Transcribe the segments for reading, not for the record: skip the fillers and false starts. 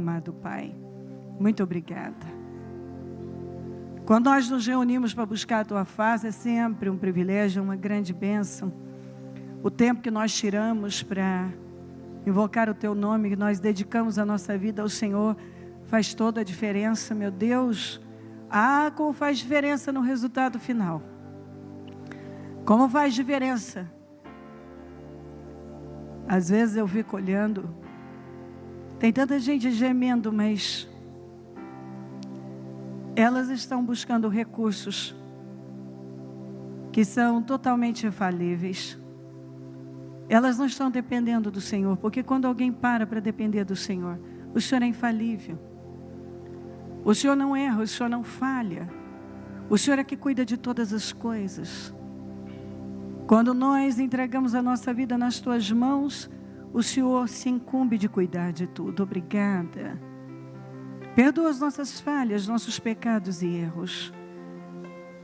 amado Pai, muito obrigada. Quando nós nos reunimos para buscar a Tua face, é sempre um privilégio, uma grande bênção. O tempo que nós tiramos para invocar o Teu nome, que nós dedicamos a nossa vida ao Senhor, faz toda a diferença, meu Deus. Como faz diferença no resultado final. Como faz diferença. Às vezes eu fico olhando, tem tanta gente gemendo, mas elas estão buscando recursos que são totalmente infalíveis. Elas não estão dependendo do Senhor, porque quando alguém para depender do Senhor, o Senhor é infalível. O Senhor não erra, o Senhor não falha. O Senhor é que cuida de todas as coisas. Quando nós entregamos a nossa vida nas Tuas mãos, o Senhor se incumbe de cuidar de tudo. Obrigada. Perdoa as nossas falhas, nossos pecados e erros.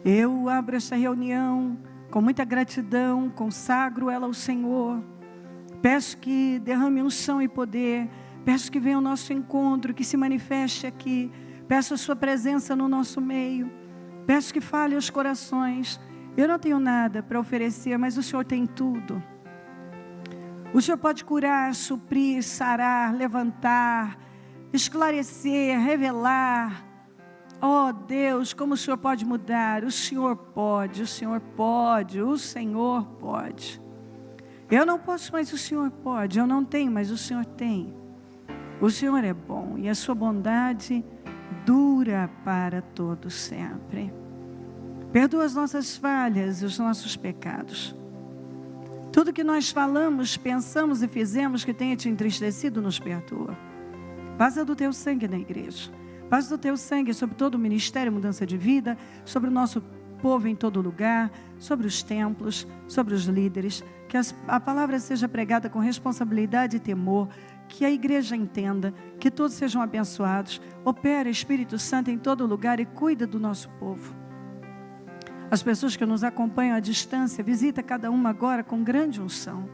Eu abro esta reunião com muita gratidão, consagro ela ao Senhor. Peço que derrame unção e poder. Peço que venha ao nosso encontro, que se manifeste aqui. Peço a Sua presença no nosso meio. Peço que fale aos corações. Eu não tenho nada para oferecer, mas o Senhor tem tudo. O Senhor pode curar, suprir, sarar, levantar, esclarecer, revelar. Oh Deus, como o Senhor pode mudar? O Senhor pode, o Senhor pode, o Senhor pode. Eu não posso, mas o Senhor pode. Eu não tenho, mas o Senhor tem. O Senhor é bom e a Sua bondade dura para todo sempre. Perdoa as nossas falhas e os nossos pecados. Tudo que nós falamos, pensamos e fizemos que tenha Te entristecido, nos perdoa. Passa do Teu sangue na igreja. Passa do Teu sangue sobre todo o ministério, mudança de vida, sobre o nosso povo em todo lugar, sobre os templos, sobre os líderes. Que a palavra seja pregada com responsabilidade e temor. Que a igreja entenda, que todos sejam abençoados. Opera Espírito Santo em todo lugar e cuida do nosso povo. As pessoas que nos acompanham à distância, visita cada uma agora com grande unção.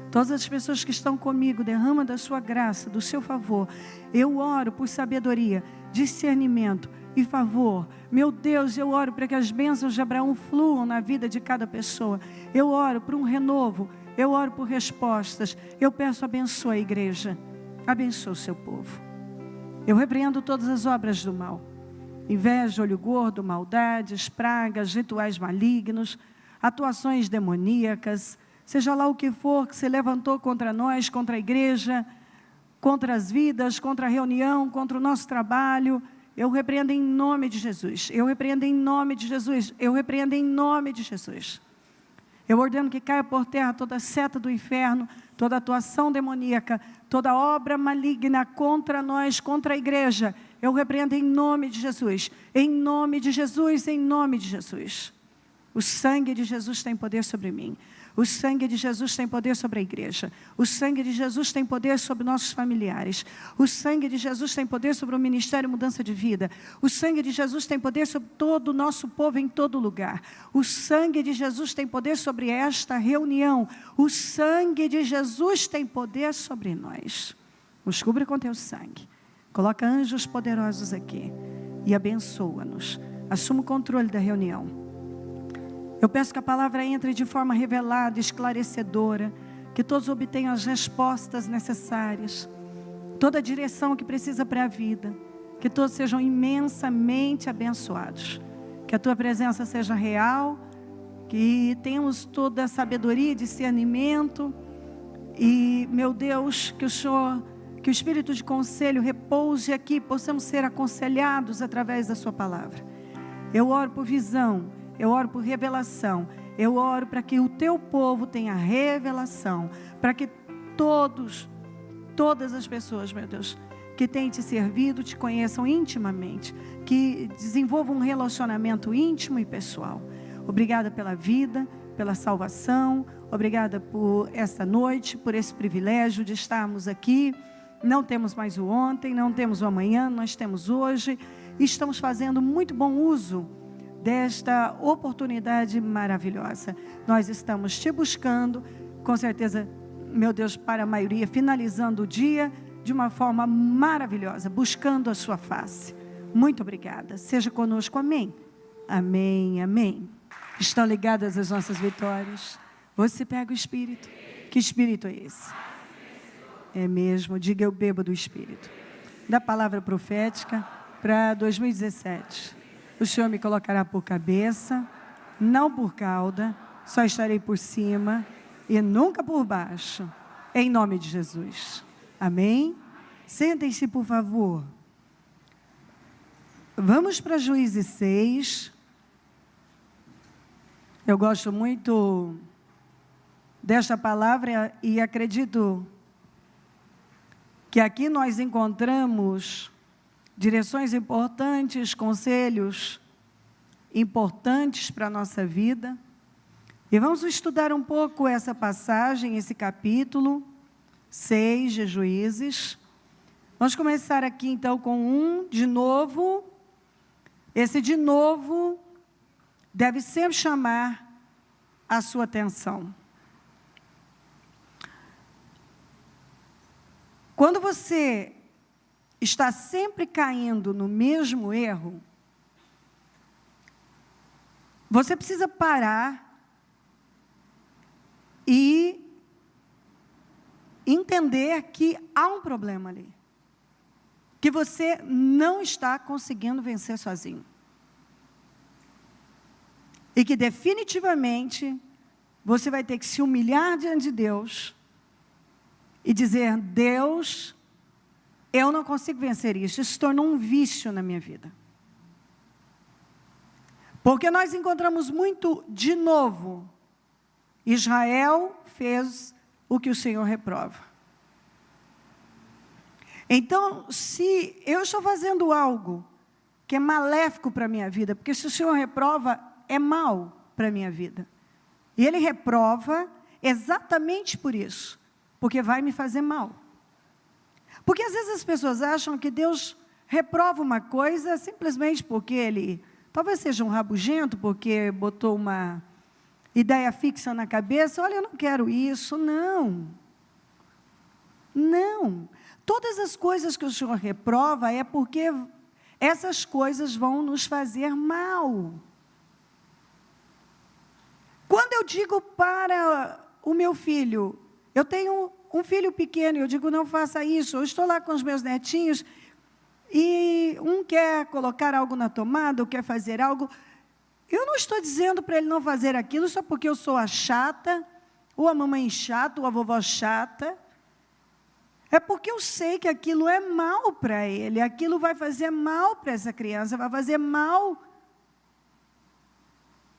Todas as pessoas que estão comigo, derrama da Sua graça, do Seu favor. Eu oro por sabedoria, discernimento e favor. Meu Deus, eu oro para que as bênçãos de Abraão fluam na vida de cada pessoa. Eu oro por um renovo, eu oro por respostas. Eu peço, abençoa a igreja, abençoa o Seu povo. Eu repreendo todas as obras do mal. Inveja, olho gordo, maldades, pragas, rituais malignos, atuações demoníacas, seja lá o que for que se levantou contra nós, contra a igreja, contra as vidas, contra a reunião, contra o nosso trabalho, eu repreendo em nome de Jesus, eu repreendo em nome de Jesus, eu repreendo em nome de Jesus. Eu ordeno que caia por terra toda seta do inferno, toda atuação demoníaca, toda obra maligna contra nós, contra a igreja. Eu repreendo em nome de Jesus, em nome de Jesus, em nome de Jesus. O sangue de Jesus tem poder sobre mim. O sangue de Jesus tem poder sobre a igreja. O sangue de Jesus tem poder sobre nossos familiares. O sangue de Jesus tem poder sobre o ministério Mudança de Vida. O sangue de Jesus tem poder sobre todo o nosso povo em todo lugar. O sangue de Jesus tem poder sobre esta reunião. O sangue de Jesus tem poder sobre nós. Nos cubre com Teu sangue. Coloca anjos poderosos aqui e abençoa-nos. Assuma o controle da reunião. Eu peço que a palavra entre de forma revelada, esclarecedora, que todos obtenham as respostas necessárias, toda a direção que precisa para a vida, que todos sejam imensamente abençoados, que a Tua presença seja real, que tenhamos toda a sabedoria e discernimento, e, meu Deus, que o Espírito de conselho repouse aqui, possamos ser aconselhados através da Sua palavra. Eu oro por visão, eu oro por revelação, eu oro para que o Teu povo tenha revelação, para que todas as pessoas, meu Deus, que têm Te servido, Te conheçam intimamente, que desenvolvam um relacionamento íntimo e pessoal. Obrigada pela vida, pela salvação, obrigada por esta noite, por esse privilégio de estarmos aqui. Não temos mais o ontem, não temos o amanhã, nós temos hoje, e estamos fazendo muito bom uso desta oportunidade maravilhosa. Nós estamos Te buscando, com certeza, meu Deus, para a maioria, finalizando o dia, de uma forma maravilhosa, buscando a sua face. Muito obrigada. Seja conosco, amém. Amém, amém. Estão ligadas as nossas vitórias? Você pega o Espírito. Que Espírito é esse? É mesmo, diga eu bebo do Espírito. Da palavra profética para 2017. O Senhor me colocará por cabeça, não por cauda, só estarei por cima e nunca por baixo. Em nome de Jesus. Amém? Sentem-se, por favor. Vamos para Juízes 6. Eu gosto muito desta palavra e acredito que aqui nós encontramos direções importantes, conselhos importantes para a nossa vida. E vamos estudar um pouco essa passagem, esse capítulo 6 de Juízes. Vamos começar aqui então com de novo. Esse de novo deve sempre chamar a sua atenção. Quando você está sempre caindo no mesmo erro, você precisa parar e entender que há um problema ali, que você não está conseguindo vencer sozinho. E que definitivamente você vai ter que se humilhar diante de Deus e dizer: Deus, eu não consigo vencer isso, isso se tornou um vício na minha vida. Porque nós encontramos muito, de novo, Israel fez o que o Senhor reprova. Então, se eu estou fazendo algo que é maléfico para a minha vida, porque se o Senhor reprova, é mal para a minha vida. E Ele reprova exatamente por isso, porque vai me fazer mal. Porque às vezes as pessoas acham que Deus reprova uma coisa simplesmente porque Ele, talvez seja um rabugento, porque botou uma ideia fixa na cabeça. Olha, eu não quero isso. Não. Não. Todas as coisas que o Senhor reprova é porque essas coisas vão nos fazer mal. Quando eu digo para o meu filho, eu tenho um filho pequeno, eu digo: não faça isso. Eu estou lá com os meus netinhos e um quer colocar algo na tomada, ou quer fazer algo. Eu não estou dizendo para ele não fazer aquilo só porque eu sou a chata, ou a mamãe chata, ou a vovó chata. É porque eu sei que aquilo é mal para ele, aquilo vai fazer mal para essa criança, vai fazer mal.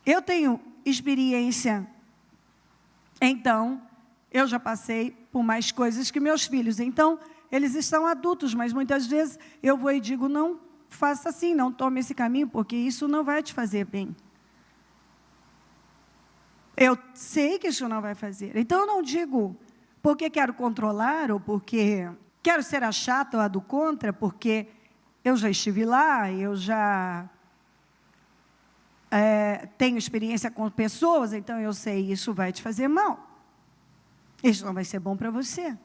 Eu tenho experiência, então, eu já passei por mais coisas que meus filhos. Então, eles estão adultos, mas muitas vezes eu vou e digo: não faça assim, não tome esse caminho, porque isso não vai te fazer bem. Eu sei que isso não vai fazer. Então, eu não digo porque quero controlar, ou porque quero ser a chata ou a do contra, porque eu já estive lá, eu já tenho experiência com pessoas, então eu sei, isso vai te fazer mal. Isso não vai ser bom para você.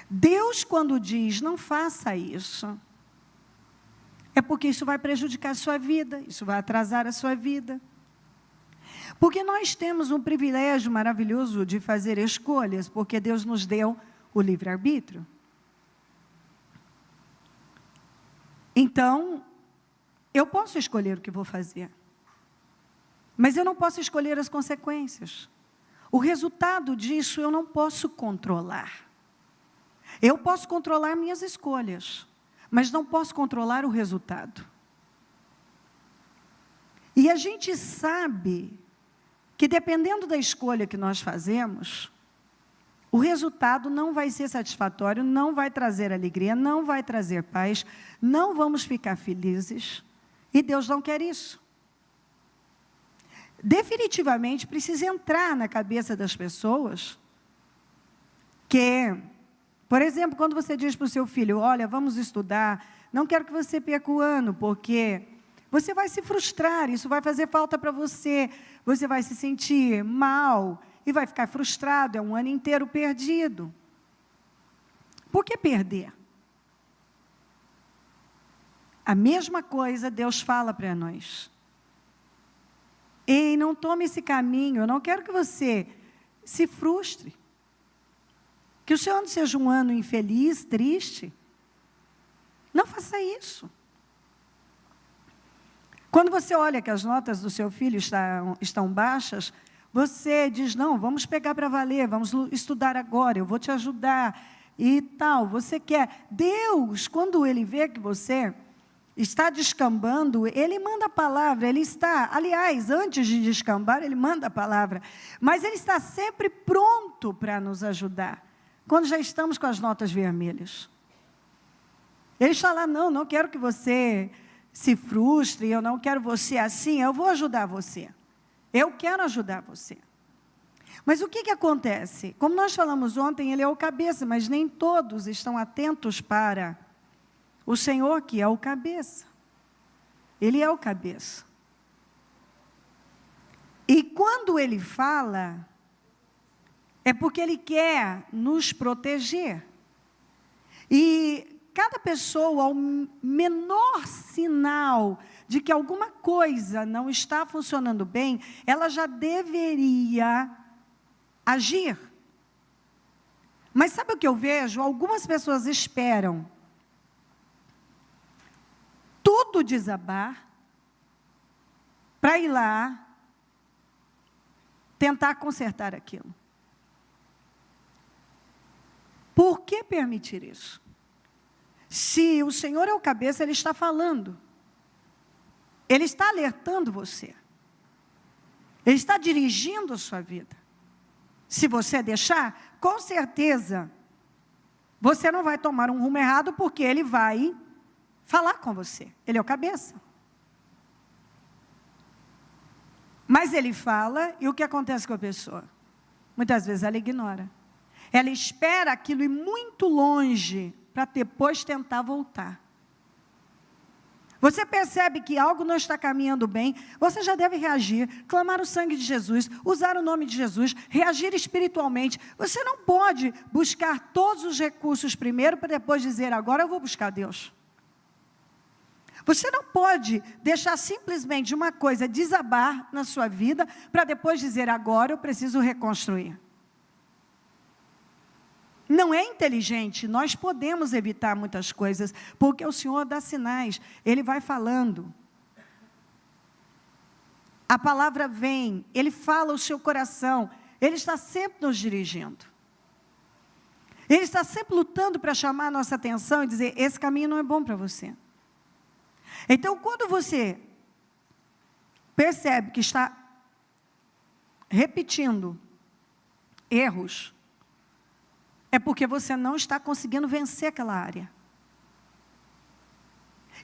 Deus, quando diz não faça isso, é porque isso vai prejudicar a sua vida, isso vai atrasar a sua vida. Porque nós temos um privilégio maravilhoso de fazer escolhas, porque Deus nos deu o livre-arbítrio. Então, eu posso escolher o que vou fazer, mas eu não posso escolher as consequências. O resultado disso eu não posso controlar. Eu posso controlar minhas escolhas, mas não posso controlar o resultado. E a gente sabe que, dependendo da escolha que nós fazemos, o resultado não vai ser satisfatório, não vai trazer alegria, não vai trazer paz, não vamos ficar felizes, e Deus não quer isso. Definitivamente precisa entrar na cabeça das pessoas que, por exemplo, quando você diz para o seu filho: olha, vamos estudar, não quero que você perca o ano, porque você vai se frustrar, isso vai fazer falta para você, você vai se sentir mal e vai ficar frustrado, é um ano inteiro perdido. Por que perder? A mesma coisa Deus fala para nós. Ei, não tome esse caminho, eu não quero que você se frustre. Que o seu ano seja um ano infeliz, triste. Não faça isso. Quando você olha que as notas do seu filho estão baixas, você diz, não, vamos pegar para valer, vamos estudar agora, eu vou te ajudar e tal. Você quer. Deus, quando Ele vê que você está descambando, Ele manda a palavra, Ele está, aliás, antes de descambar, Ele manda a palavra, mas Ele está sempre pronto para nos ajudar, quando já estamos com as notas vermelhas. Ele está lá, não quero que você se frustre, eu não quero você assim, eu vou ajudar você. Eu quero ajudar você. Mas o que acontece? Como nós falamos ontem, Ele é o cabeça, mas nem todos estão atentos para o Senhor, que é o cabeça. Ele é o cabeça. E quando Ele fala, é porque Ele quer nos proteger. E cada pessoa, ao menor sinal de que alguma coisa não está funcionando bem, ela já deveria agir. Mas sabe o que eu vejo? Algumas pessoas esperam tudo desabar para ir lá tentar consertar aquilo. Por que permitir isso? Se o Senhor é o cabeça, Ele está falando. Ele está alertando você. Ele está dirigindo a sua vida. Se você deixar, com certeza, você não vai tomar um rumo errado, porque Ele vai falar com você. Ele é o cabeça. Mas Ele fala, e o que acontece com a pessoa? Muitas vezes ela ignora. Ela espera aquilo ir muito longe, para depois tentar voltar. Você percebe que algo não está caminhando bem, você já deve reagir, clamar o sangue de Jesus, usar o nome de Jesus, reagir espiritualmente. Você não pode buscar todos os recursos primeiro, para depois dizer, agora eu vou buscar Deus. Você não pode deixar simplesmente uma coisa desabar na sua vida, para depois dizer, agora eu preciso reconstruir. Não é inteligente, nós podemos evitar muitas coisas, porque o Senhor dá sinais, Ele vai falando. A palavra vem, Ele fala o seu coração, Ele está sempre nos dirigindo. Ele está sempre lutando para chamar a nossa atenção e dizer, esse caminho não é bom para você. Então, quando você percebe que está repetindo erros, é porque você não está conseguindo vencer aquela área.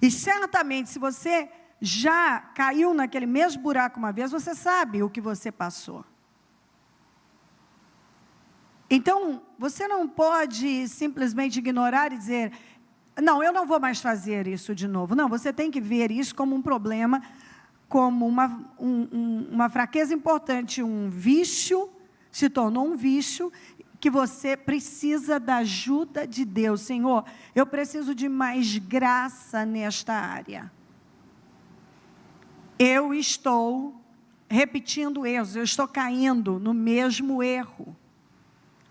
E certamente, se você já caiu naquele mesmo buraco uma vez, você sabe o que você passou. Então, você não pode simplesmente ignorar e dizer, não, eu não vou mais fazer isso de novo. Não, você tem que ver isso como um problema, como uma fraqueza importante, um vício, se tornou um vício, que você precisa da ajuda de Deus. Senhor, eu preciso de mais graça nesta área. Eu estou repetindo erros, eu estou caindo no mesmo erro.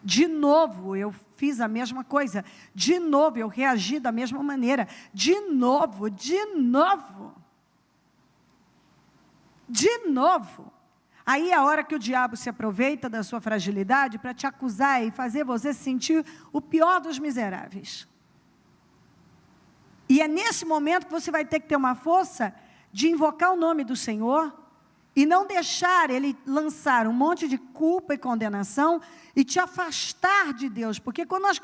De novo, eu fiz a mesma coisa. De novo, eu reagi da mesma maneira. De novo. Aí é a hora que o diabo se aproveita da sua fragilidade para te acusar e fazer você sentir o pior dos miseráveis. E é nesse momento que você vai ter que ter uma força de invocar o nome do Senhor e não deixar Ele lançar um monte de culpa e condenação e te afastar de Deus. Porque quando nós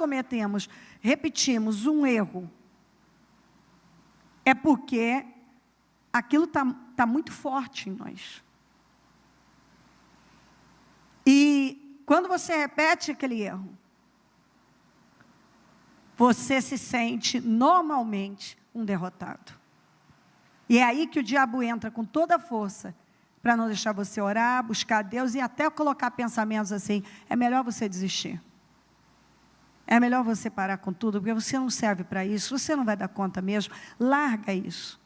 repetimos um erro, é porque aquilo está muito forte em nós. E quando você repete aquele erro, você se sente normalmente um derrotado. E é aí que o diabo entra com toda a força, para não deixar você orar, buscar Deus e até colocar pensamentos assim, é melhor você desistir. É melhor você parar com tudo, porque você não serve para isso, você não vai dar conta mesmo, larga isso.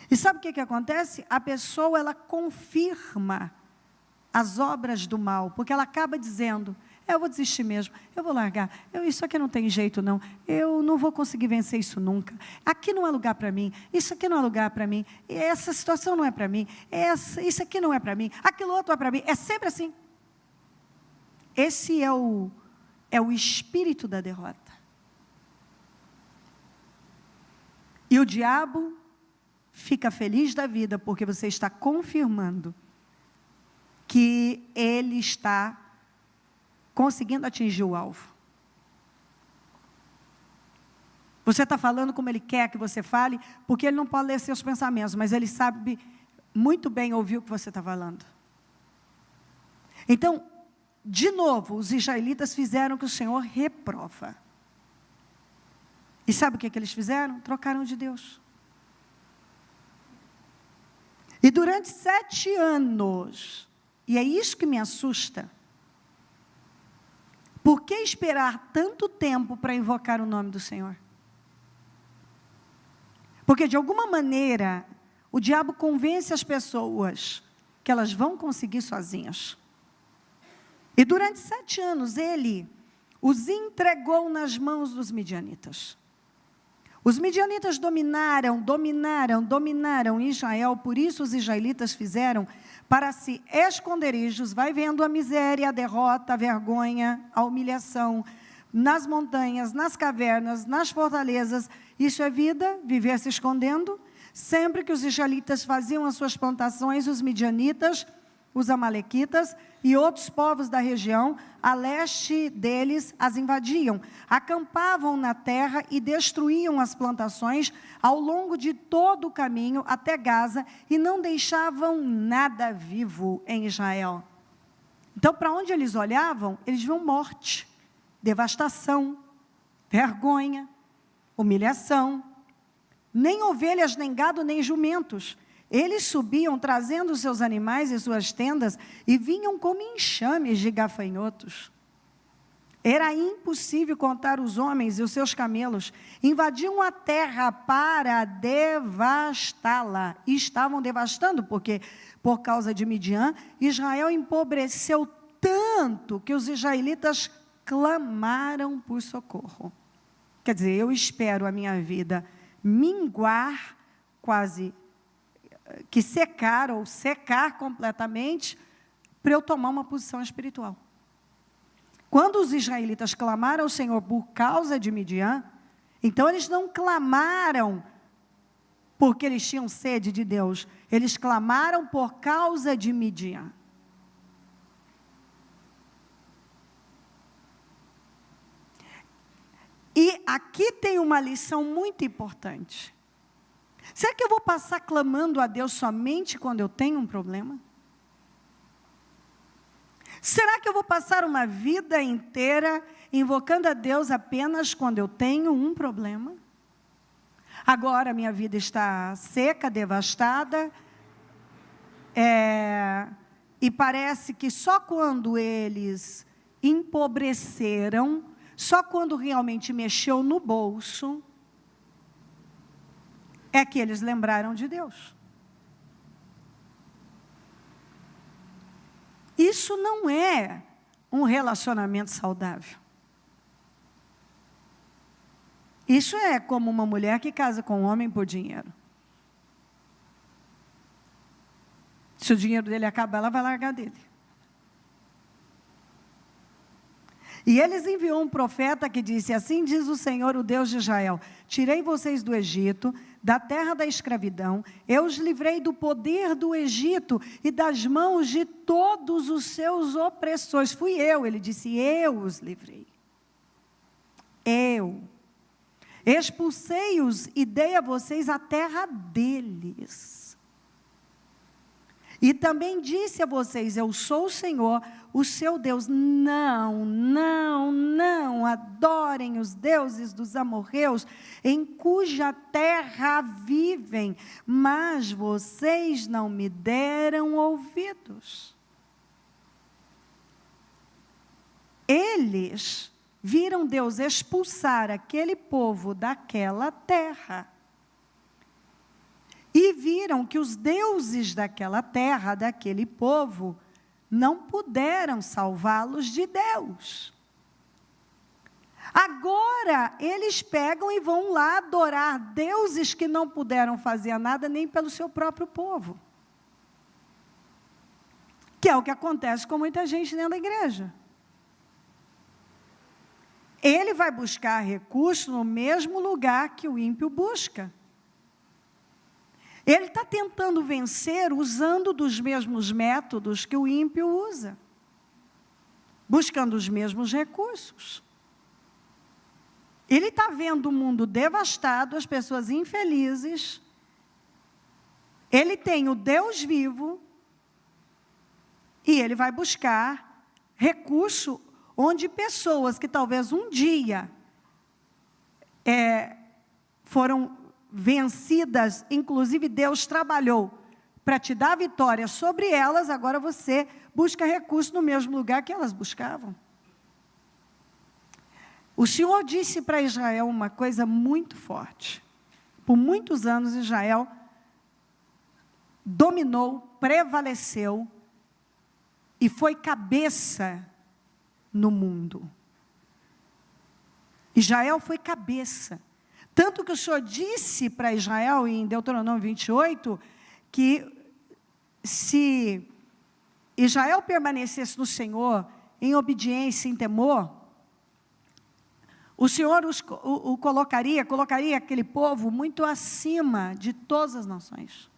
E sabe o que acontece? A pessoa, ela confirma as obras do mal, porque ela acaba dizendo, eu vou desistir mesmo, eu vou largar, isso aqui não tem jeito não, eu não vou conseguir vencer isso nunca, aqui não é lugar para mim, isso aqui não é lugar para mim, essa situação não é para mim, isso aqui não é para mim, aquilo outro é para mim, é sempre assim. Esse é o espírito da derrota. E o diabo fica feliz da vida, porque você está confirmando que ele está conseguindo atingir o alvo. Você está falando como ele quer que você fale, porque ele não pode ler seus pensamentos, mas ele sabe muito bem ouvir o que você está falando. Então, de novo, os israelitas fizeram o que o Senhor reprova. E sabe o que eles fizeram? Trocaram de Deus. E durante 7 anos, e é isso que me assusta, por que esperar tanto tempo para invocar o nome do Senhor? Porque de alguma maneira, o diabo convence as pessoas que elas vão conseguir sozinhas. E durante 7 anos, ele os entregou nas mãos dos midianitas. Os midianitas dominaram Israel, por isso os israelitas fizeram para si esconderijos, vai vendo a miséria, a derrota, a vergonha, a humilhação, nas montanhas, nas cavernas, nas fortalezas. Isso é vida, viver se escondendo. Sempre que os israelitas faziam as suas plantações, os midianitas, os amalequitas e outros povos da região, a leste deles, as invadiam. Acampavam na terra e destruíam as plantações ao longo de todo o caminho até Gaza e não deixavam nada vivo em Israel. Então, para onde eles olhavam, eles viam morte, devastação, vergonha, humilhação. Nem ovelhas, nem gado, nem jumentos. Eles subiam trazendo seus animais e suas tendas e vinham como enxames de gafanhotos. Era impossível contar os homens e os seus camelos. Invadiam a terra para devastá-la. E estavam devastando, porque por causa de Midian, Israel empobreceu tanto que os israelitas clamaram por socorro. Quer dizer, eu espero a minha vida minguar quase que secar ou secar completamente, para eu tomar uma posição espiritual. Quando os israelitas clamaram ao Senhor por causa de Midian, então eles não clamaram porque eles tinham sede de Deus, eles clamaram por causa de Midian. E aqui tem uma lição muito importante. Será que eu vou passar clamando a Deus somente quando eu tenho um problema? Será que eu vou passar uma vida inteira invocando a Deus apenas quando eu tenho um problema? Agora minha vida está seca, devastada, e parece que só quando eles empobreceram, só quando realmente mexeu no bolso, é que eles lembraram de Deus. Isso não é um relacionamento saudável. Isso é como uma mulher que casa com um homem por dinheiro. Se o dinheiro dele acabar, ela vai largar dele. E eles enviou um profeta que disse, assim diz o Senhor, o Deus de Israel, tirei vocês do Egito, da terra da escravidão, eu os livrei do poder do Egito e das mãos de todos os seus opressores. Fui eu, ele disse, eu os livrei. Eu. Expulsei-os e dei a vocês a terra deles. E também disse a vocês, eu sou o Senhor, o seu Deus. Não, não, não adorem os deuses dos amorreus, em cuja terra vivem, mas vocês não me deram ouvidos. Eles viram Deus expulsar aquele povo daquela terra. E viram que os deuses daquela terra, daquele povo, não puderam salvá-los de Deus. Agora, eles pegam e vão lá adorar deuses que não puderam fazer nada nem pelo seu próprio povo. Que é o que acontece com muita gente dentro da igreja. Ele vai buscar recurso no mesmo lugar que o ímpio busca. Ele está tentando vencer usando dos mesmos métodos que o ímpio usa. Buscando os mesmos recursos. Ele está vendo o mundo devastado, as pessoas infelizes. Ele tem o Deus vivo. E ele vai buscar recurso onde pessoas que talvez um dia foram vencidas, inclusive Deus trabalhou para te dar vitória sobre elas, agora você busca recurso no mesmo lugar que elas buscavam. O Senhor disse para Israel uma coisa muito forte. Por muitos anos Israel dominou, prevaleceu e foi cabeça no mundo. Israel foi cabeça. Tanto que o Senhor disse para Israel, em Deuteronômio 28, que se Israel permanecesse no Senhor, em obediência, em temor, o Senhor colocaria aquele povo muito acima de todas as nações.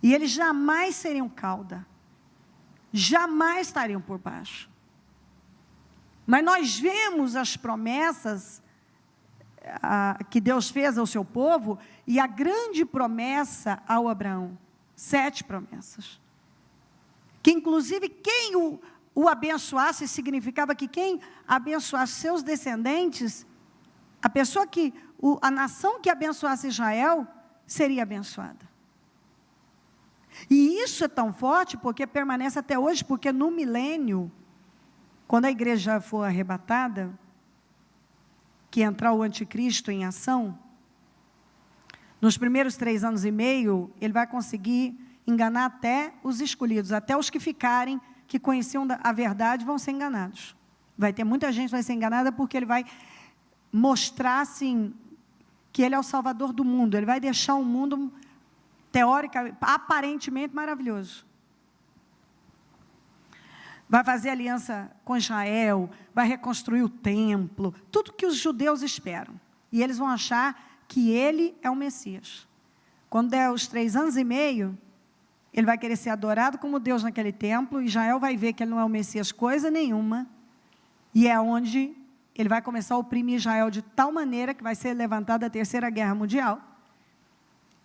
E eles jamais seriam cauda. Jamais estariam por baixo. Mas nós vemos as promessas que Deus fez ao seu povo, e a grande promessa ao Abraão, 7 promessas, que inclusive quem o abençoasse, significava que quem abençoasse seus descendentes, a nação que abençoasse Israel, seria abençoada. E isso é tão forte, porque permanece até hoje, porque no milênio, quando a igreja for arrebatada, que entrar o anticristo em ação, nos primeiros 3 anos e meio, ele vai conseguir enganar até os escolhidos, até os que ficarem, que conheciam a verdade, vão ser enganados. Vai ter muita gente que vai ser enganada, porque ele vai mostrar, assim, que ele é o salvador do mundo, ele vai deixar o mundo, teoricamente, aparentemente maravilhoso. Vai fazer aliança com Israel, vai reconstruir o templo, tudo que os judeus esperam. E eles vão achar que ele é o Messias. Quando der os 3 anos e meio, ele vai querer ser adorado como Deus naquele templo, e Israel vai ver que ele não é o Messias coisa nenhuma, e é onde ele vai começar a oprimir Israel de tal maneira que vai ser levantada a 3ª Guerra Mundial.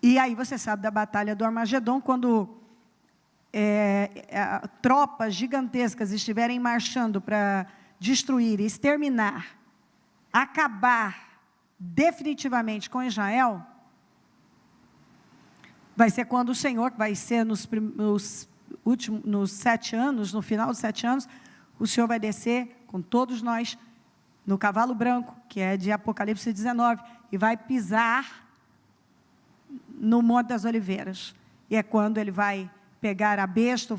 E aí você sabe da Batalha do Armagedon, quando tropas gigantescas estiverem marchando para destruir, exterminar, acabar definitivamente com Israel, vai ser quando o Senhor, que vai ser nos 7 anos, no final dos 7 anos, o Senhor vai descer com todos nós no cavalo branco, que é de Apocalipse 19, e vai pisar no Monte das Oliveiras. E é quando ele vai pegar a besta,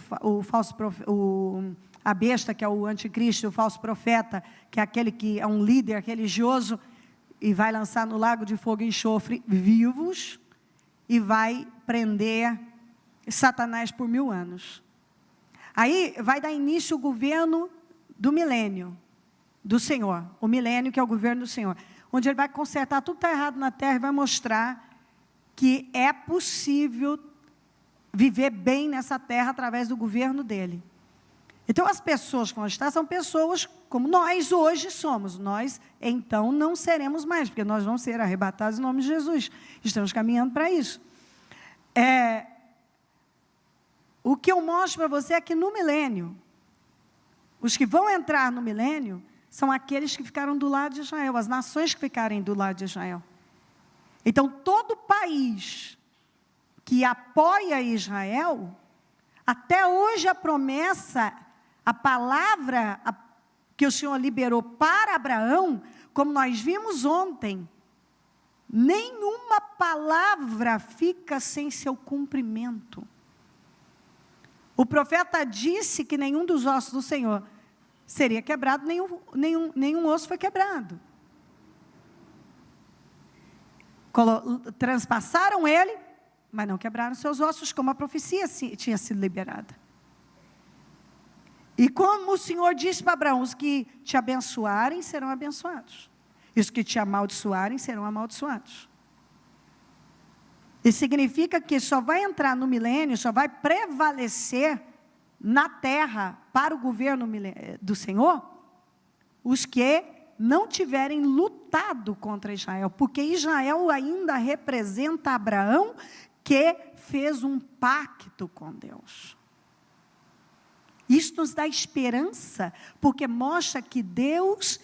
a besta, que é o anticristo, o falso profeta, que é aquele que é um líder religioso, e vai lançar no lago de fogo e enxofre vivos, e vai prender Satanás por 1000 anos. Aí vai dar início o governo do milênio, do Senhor, o milênio que é o governo do Senhor, onde ele vai consertar tudo que está errado na terra, e vai mostrar que é possível viver bem nessa terra através do governo dele. Então, as pessoas que vão estar são pessoas como nós hoje somos. Nós, então, não seremos mais, porque nós vamos ser arrebatados em nome de Jesus. Estamos caminhando para isso. O que eu mostro para você é que no milênio, os que vão entrar no milênio são aqueles que ficaram do lado de Israel, as nações que ficarem do lado de Israel. Então, todo país que apoia Israel, até hoje a promessa, a palavra que o Senhor liberou para Abraão, como nós vimos ontem, nenhuma palavra fica sem seu cumprimento. O profeta disse que nenhum dos ossos do Senhor seria quebrado, nenhum osso foi quebrado. Transpassaram ele, mas não quebraram seus ossos, como a profecia tinha sido liberada. E como o Senhor disse para Abraão, os que te abençoarem serão abençoados, e os que te amaldiçoarem serão amaldiçoados. Isso significa que só vai entrar no milênio, só vai prevalecer na terra para o governo do Senhor, os que não tiverem lutado contra Israel, porque Israel ainda representa Abraão, que fez um pacto com Deus. Isso nos dá esperança, porque mostra que Deus,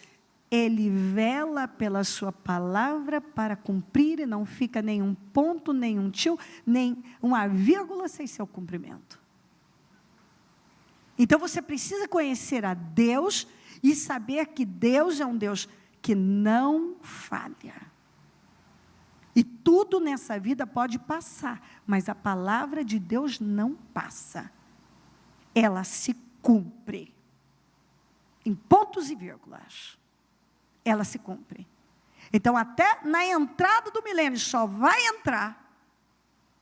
Ele vela pela sua palavra para cumprir, e não fica nenhum ponto, nenhum tio, nem uma vírgula sem seu cumprimento. Então você precisa conhecer a Deus e saber que Deus é um Deus que não falha. E tudo nessa vida pode passar, mas a palavra de Deus não passa. Ela se cumpre. Em pontos e vírgulas. Ela se cumpre. Então, até na entrada do milênio, só vai entrar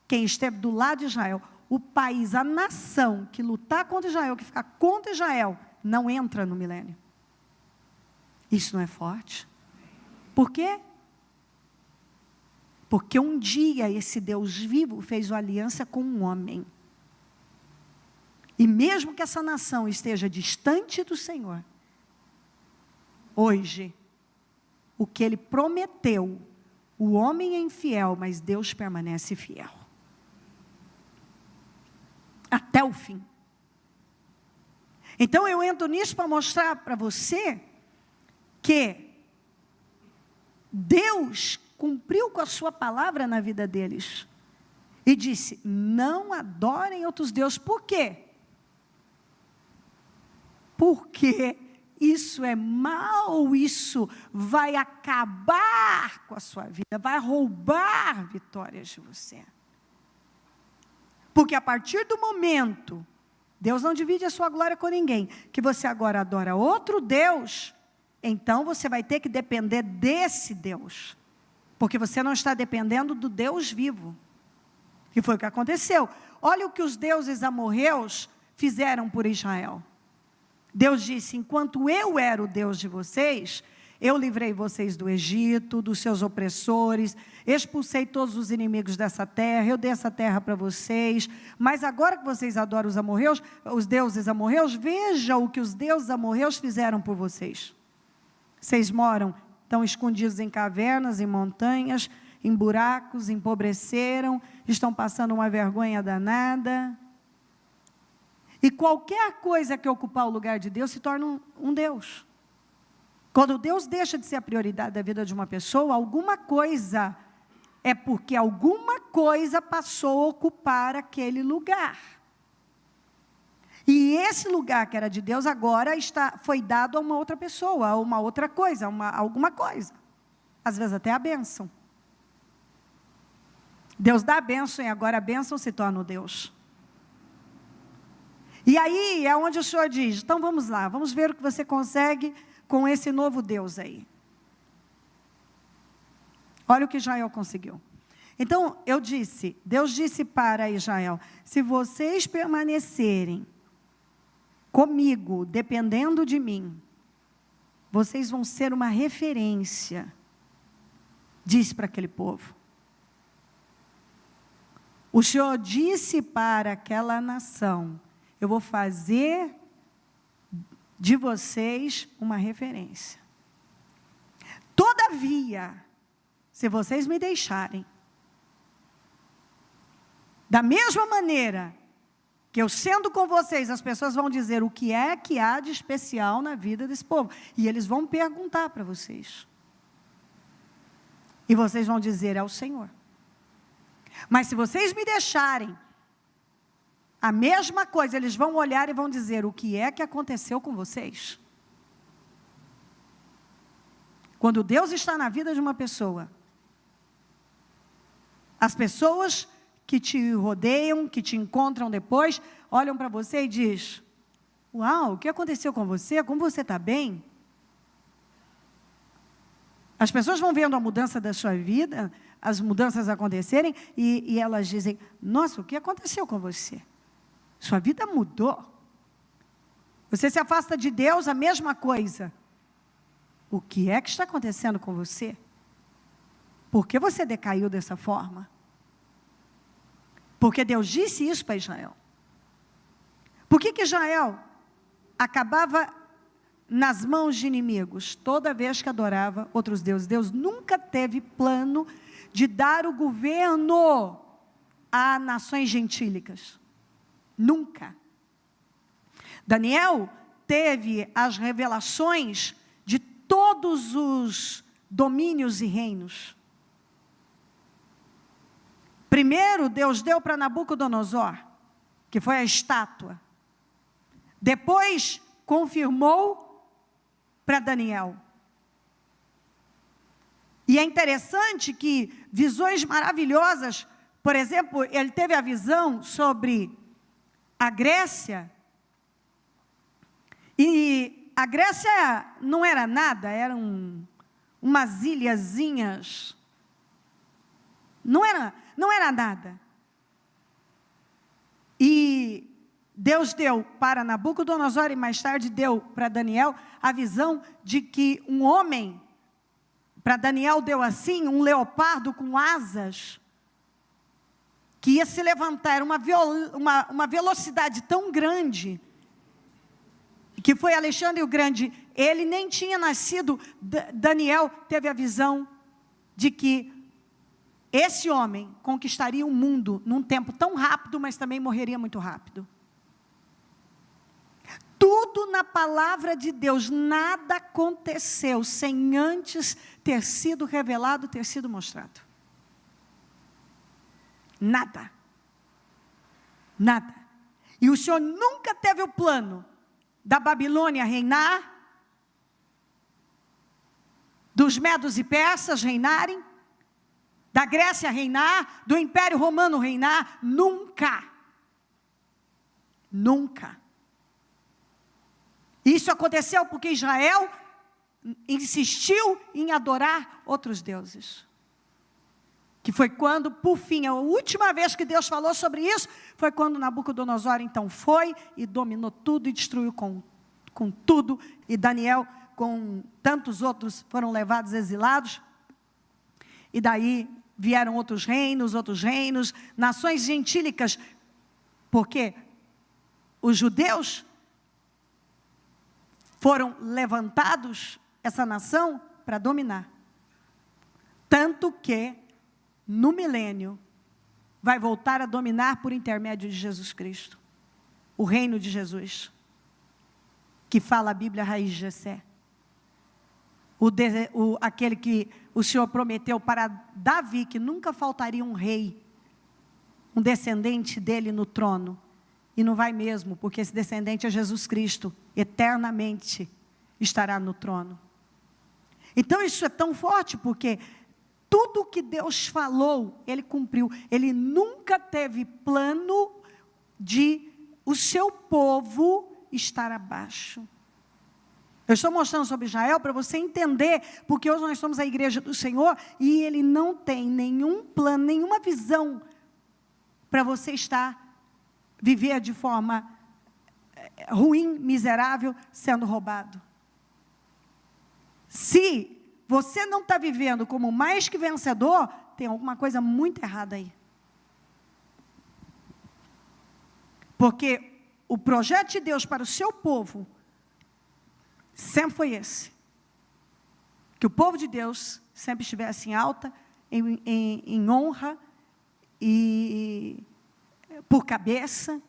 quem esteve do lado de Israel. O país, a nação que lutar contra Israel, que ficar contra Israel, não entra no milênio. Isso não é forte? Por quê? Porque um dia esse Deus vivo fez uma aliança com um homem. E mesmo que essa nação esteja distante do Senhor, hoje, o que Ele prometeu, o homem é infiel, mas Deus permanece fiel. Até o fim. Então eu entro nisso para mostrar para você que Deus cumpriu com a sua palavra na vida deles. E disse, não adorem outros deuses. Por quê? Porque isso é mal, isso vai acabar com a sua vida, vai roubar vitórias de você. Porque a partir do momento, Deus não divide a sua glória com ninguém, que você agora adora outro Deus, então você vai ter que depender desse Deus, porque você não está dependendo do Deus vivo, que foi o que aconteceu. Olha o que os deuses amorreus fizeram por Israel. Deus disse, enquanto eu era o Deus de vocês, eu livrei vocês do Egito, dos seus opressores, expulsei todos os inimigos dessa terra, eu dei essa terra para vocês, mas agora que vocês adoram os amorreus, os deuses amorreus, vejam o que os deuses amorreus fizeram por vocês. Vocês estão escondidos em cavernas, em montanhas, em buracos, empobreceram, estão passando uma vergonha danada. E qualquer coisa que ocupar o lugar de Deus se torna um Deus. Quando Deus deixa de ser a prioridade da vida de uma pessoa, alguma coisa, é porque alguma coisa passou a ocupar aquele lugar. E esse lugar que era de Deus agora foi dado a uma outra pessoa, a uma outra coisa, alguma coisa. Às vezes até a bênção. Deus dá a bênção e agora a bênção se torna o Deus. E aí é onde o Senhor diz, então vamos lá, vamos ver o que você consegue com esse novo Deus aí. Olha o que Israel conseguiu. Então, Deus disse para Israel, se vocês permanecerem comigo, dependendo de mim, vocês vão ser uma referência, disse para aquele povo. O Senhor disse para aquela nação, eu vou fazer de vocês uma referência. Todavia, se vocês me deixarem, da mesma maneira que eu sendo com vocês, as pessoas vão dizer o que é que há de especial na vida desse povo. E eles vão perguntar para vocês. E vocês vão dizer, é o Senhor. Mas se vocês me deixarem, a mesma coisa, eles vão olhar e vão dizer, o que é que aconteceu com vocês? Quando Deus está na vida de uma pessoa, as pessoas que te rodeiam, que te encontram depois, olham para você e dizem: uau, o que aconteceu com você? Como você está bem? As pessoas vão vendo a mudança da sua vida, as mudanças acontecerem, e elas dizem: nossa, o que aconteceu com você? Sua vida mudou. Você se afasta de Deus, a mesma coisa. O que é que está acontecendo com você? Por que você decaiu dessa forma? Porque Deus disse isso para Israel. Por que Israel acabava nas mãos de inimigos toda vez que adorava outros deuses? Deus nunca teve plano de dar o governo a nações gentílicas. Nunca. Daniel teve as revelações de todos os domínios e reinos. Primeiro, Deus deu para Nabucodonosor, que foi a estátua. Depois, confirmou para Daniel. E é interessante que visões maravilhosas, por exemplo, ele teve a visão sobre a Grécia, e a Grécia não era nada, eram umas ilhazinhas, não era nada. E Deus deu para Nabucodonosor e mais tarde deu para Daniel a visão de que um homem, para Daniel deu assim, um leopardo com asas, que ia se levantar, era uma velocidade tão grande, que foi Alexandre o Grande. Ele nem tinha nascido, Daniel teve a visão de que esse homem conquistaria o mundo num tempo tão rápido, mas também morreria muito rápido. Tudo na palavra de Deus, nada aconteceu sem antes ter sido revelado, ter sido mostrado. Nada. Nada. E o Senhor nunca teve o plano da Babilônia reinar, dos medos e persas reinarem, da Grécia reinar, do Império Romano reinar. Nunca. Nunca. Isso aconteceu porque Israel insistiu em adorar outros deuses. Que foi quando, por fim, a última vez que Deus falou sobre isso, foi quando Nabucodonosor então foi e dominou tudo e destruiu com tudo. E Daniel, com tantos outros, foram levados exilados. E daí vieram outros reinos, nações gentílicas, porque os judeus foram levantados, essa nação, para dominar. Tanto que, no milênio, vai voltar a dominar por intermédio de Jesus Cristo. O reino de Jesus, que fala a Bíblia raiz de Jessé. Aquele que o Senhor prometeu para Davi, que nunca faltaria um rei, um descendente dele no trono. E não vai mesmo, porque esse descendente é Jesus Cristo, eternamente estará no trono. Então isso é tão forte, porque tudo que Deus falou, Ele cumpriu. Ele nunca teve plano de o seu povo estar abaixo. Eu estou mostrando sobre Israel para você entender, porque hoje nós somos a igreja do Senhor, e Ele não tem nenhum plano, nenhuma visão para você viver de forma ruim, miserável, sendo roubado. Se você não está vivendo como mais que vencedor, tem alguma coisa muito errada aí. Porque o projeto de Deus para o seu povo sempre foi esse. Que o povo de Deus sempre estivesse em alta, em honra e por cabeça,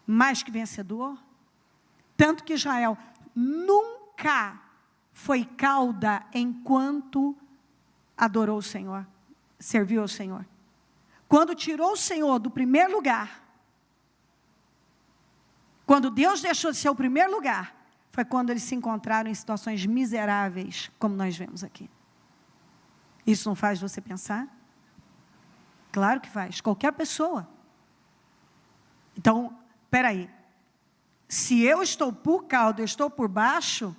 mais que vencedor. Tanto que Israel nunca foi cauda enquanto adorou o Senhor, serviu ao Senhor. Quando tirou o Senhor do primeiro lugar, quando Deus deixou de ser o primeiro lugar, foi quando eles se encontraram em situações miseráveis, como nós vemos aqui. Isso não faz você pensar? Claro que faz, qualquer pessoa. Então, espera aí. Se eu estou por caldo, eu estou por baixo,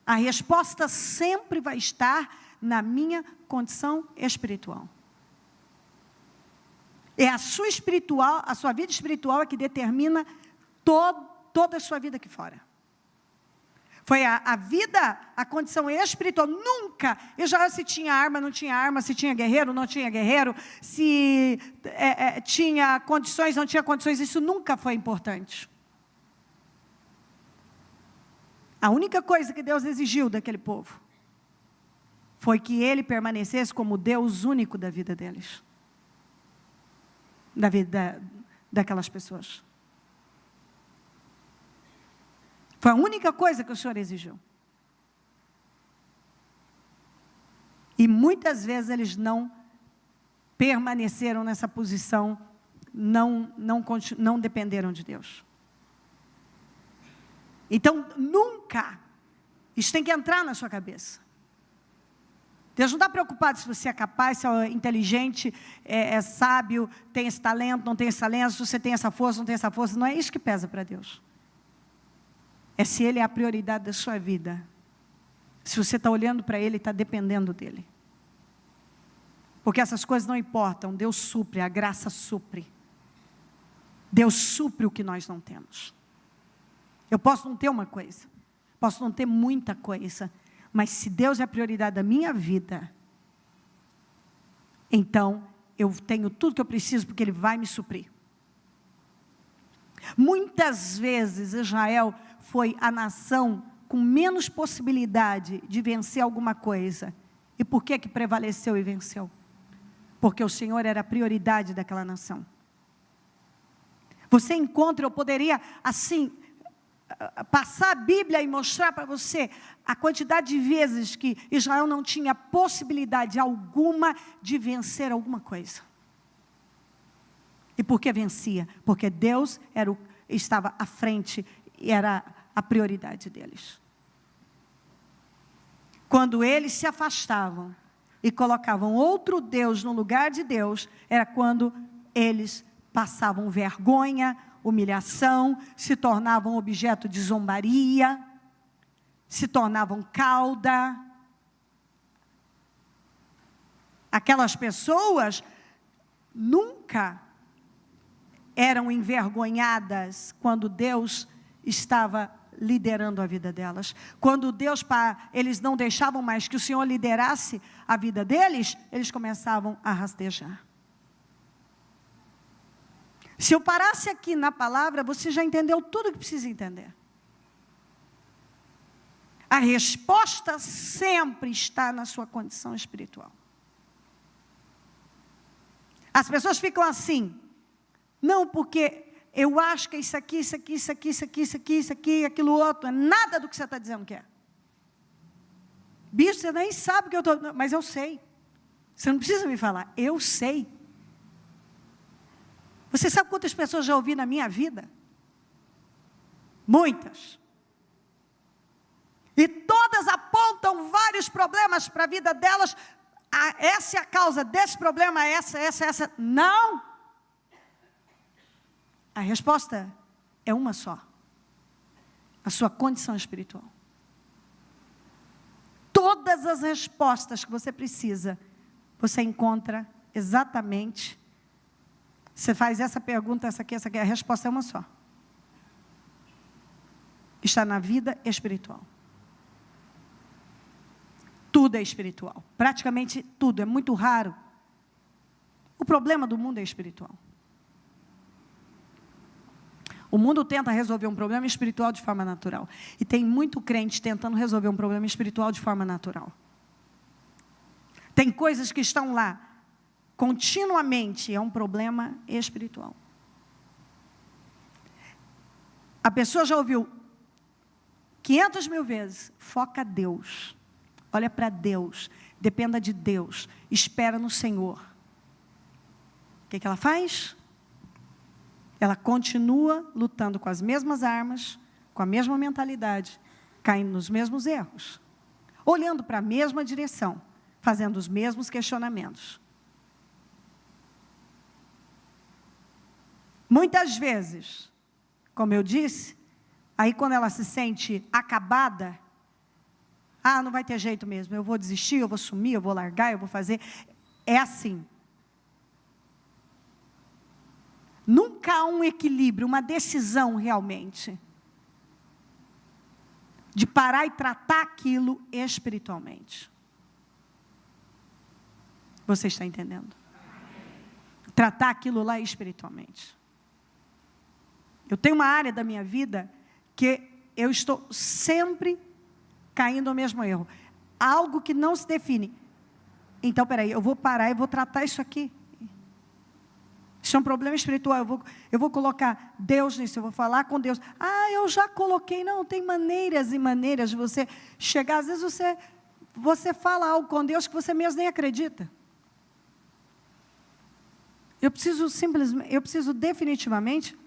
a resposta sempre vai estar na minha condição espiritual. É a sua vida espiritual é que determina toda a sua vida aqui fora. Foi a vida, a condição espiritual. Nunca, Israel, se tinha arma, não tinha arma, se tinha guerreiro, não tinha guerreiro, se tinha condições, não tinha condições, isso nunca foi importante. A única coisa que Deus exigiu daquele povo foi que ele permanecesse como Deus único da vida deles. Da vida daquelas pessoas. Foi a única coisa que o Senhor exigiu. E muitas vezes eles não permaneceram nessa posição, não dependeram de Deus. Então, nunca, isso tem que entrar na sua cabeça. Deus não está preocupado se você é capaz, se é inteligente, é sábio, tem esse talento, não tem esse talento, se você tem essa força, não tem essa força. Não é isso que pesa para Deus. É se Ele é a prioridade da sua vida. Se você está olhando para Ele, está dependendo dEle. Porque essas coisas não importam, Deus supre, a graça supre. Deus supre o que nós não temos. Eu posso não ter uma coisa, posso não ter muita coisa, mas se Deus é a prioridade da minha vida, então eu tenho tudo que eu preciso, porque Ele vai me suprir. Muitas vezes Israel foi a nação com menos possibilidade de vencer alguma coisa. E por que prevaleceu e venceu? Porque o Senhor era a prioridade daquela nação. Você encontra, eu poderia assim passar a Bíblia e mostrar para você a quantidade de vezes que Israel não tinha possibilidade alguma de vencer alguma coisa. E por que vencia? Porque Deus estava à frente e era a prioridade deles. Quando eles se afastavam e colocavam outro Deus no lugar de Deus, era quando eles passavam vergonha, humilhação, se tornavam objeto de zombaria, se tornavam cauda. Aquelas pessoas nunca eram envergonhadas quando Deus estava liderando a vida delas. Quando eles não deixavam mais que o Senhor liderasse a vida deles, eles começavam a rastejar. Se eu parasse aqui na palavra, você já entendeu tudo o que precisa entender. A resposta sempre está na sua condição espiritual. As pessoas ficam assim, não porque eu acho que é isso aqui, isso aqui, isso aqui, isso aqui, isso aqui, isso aqui, aquilo outro, é nada do que você está dizendo que é. Bicho, você nem sabe o que eu estou, mas eu sei. Você não precisa me falar, eu sei. Você sabe quantas pessoas já ouvi na minha vida? Muitas. E todas apontam vários problemas para a vida delas. Essa é a causa desse problema, essa. Não. A resposta é uma só. A sua condição espiritual. Todas as respostas que você precisa, você encontra exatamente. Você faz essa pergunta, essa aqui, a resposta é uma só. Está na vida espiritual. Tudo é espiritual. Praticamente tudo. É muito raro. O problema do mundo é espiritual. O mundo tenta resolver um problema espiritual de forma natural. E tem muito crente tentando resolver um problema espiritual de forma natural. Tem coisas que estão lá continuamente, é um problema espiritual. A pessoa já ouviu 500 mil vezes, foca Deus, olha para Deus, dependa de Deus, espera no Senhor. O que ela faz? Ela continua lutando com as mesmas armas, com a mesma mentalidade, caindo nos mesmos erros, olhando para a mesma direção, fazendo os mesmos questionamentos. Muitas vezes, como eu disse, aí quando ela se sente acabada, não vai ter jeito mesmo, eu vou desistir, eu vou sumir, eu vou largar, eu vou fazer. É assim. Nunca há um equilíbrio, uma decisão realmente, de parar e tratar aquilo espiritualmente. Você está entendendo? Tratar aquilo lá espiritualmente. Eu tenho uma área da minha vida que eu estou sempre caindo no mesmo erro. Algo que não se define. Então, peraí, eu vou parar e vou tratar isso aqui. Isso é um problema espiritual. Eu vou colocar Deus nisso, eu vou falar com Deus. Eu já coloquei. Não, tem maneiras e maneiras de você chegar. Às vezes você fala algo com Deus que você mesmo nem acredita. Eu preciso definitivamente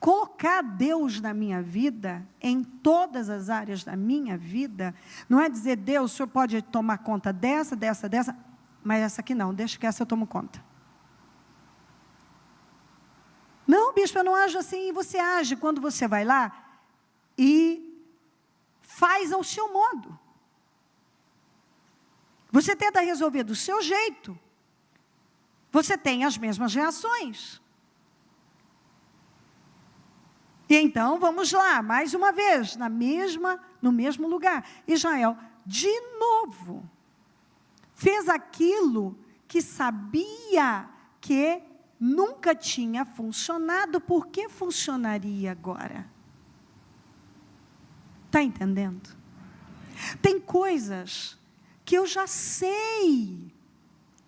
colocar Deus na minha vida, em todas as áreas da minha vida. Não é dizer, Deus, o Senhor pode tomar conta dessa, mas essa aqui não, deixa que essa eu tomo conta. Não, bispo, eu não ajo assim. E você age quando você vai lá e faz ao seu modo. Você tenta resolver do seu jeito. Você tem as mesmas reações. E então, vamos lá, mais uma vez, no mesmo lugar. Israel, de novo, fez aquilo que sabia que nunca tinha funcionado. Por que funcionaria agora? Está entendendo? Tem coisas que eu já sei.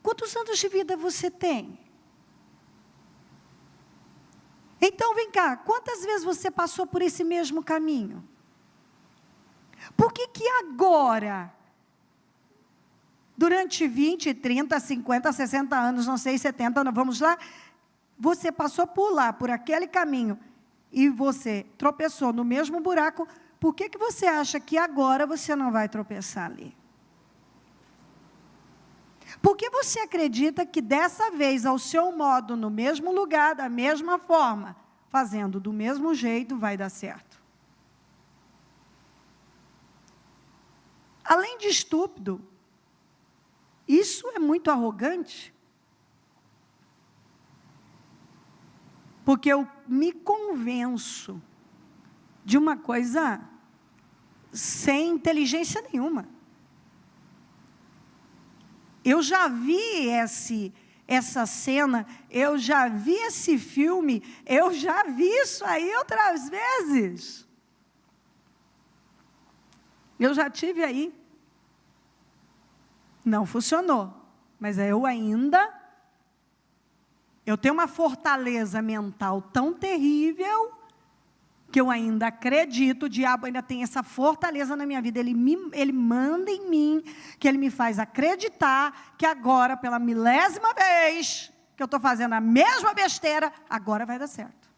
Quantos anos de vida você tem? Então, vem cá, quantas vezes você passou por esse mesmo caminho? Por que agora, durante 20, 30, 50, 60 anos, não sei, 70, vamos lá, você passou por aquele caminho, e você tropeçou no mesmo buraco, por que você acha que agora você não vai tropeçar ali? Por que você acredita que dessa vez, ao seu modo, no mesmo lugar, da mesma forma, fazendo do mesmo jeito, vai dar certo? Além de estúpido, isso é muito arrogante. Porque eu me convenço de uma coisa sem inteligência nenhuma. Eu já vi essa cena, eu já vi esse filme, eu já vi isso aí outras vezes. Eu já tive aí. Não funcionou, mas eu tenho uma fortaleza mental tão terrível, que eu ainda acredito, o diabo ainda tem essa fortaleza na minha vida, ele manda em mim, que ele me faz acreditar, que agora, pela milésima vez, que eu estou fazendo a mesma besteira, agora vai dar certo.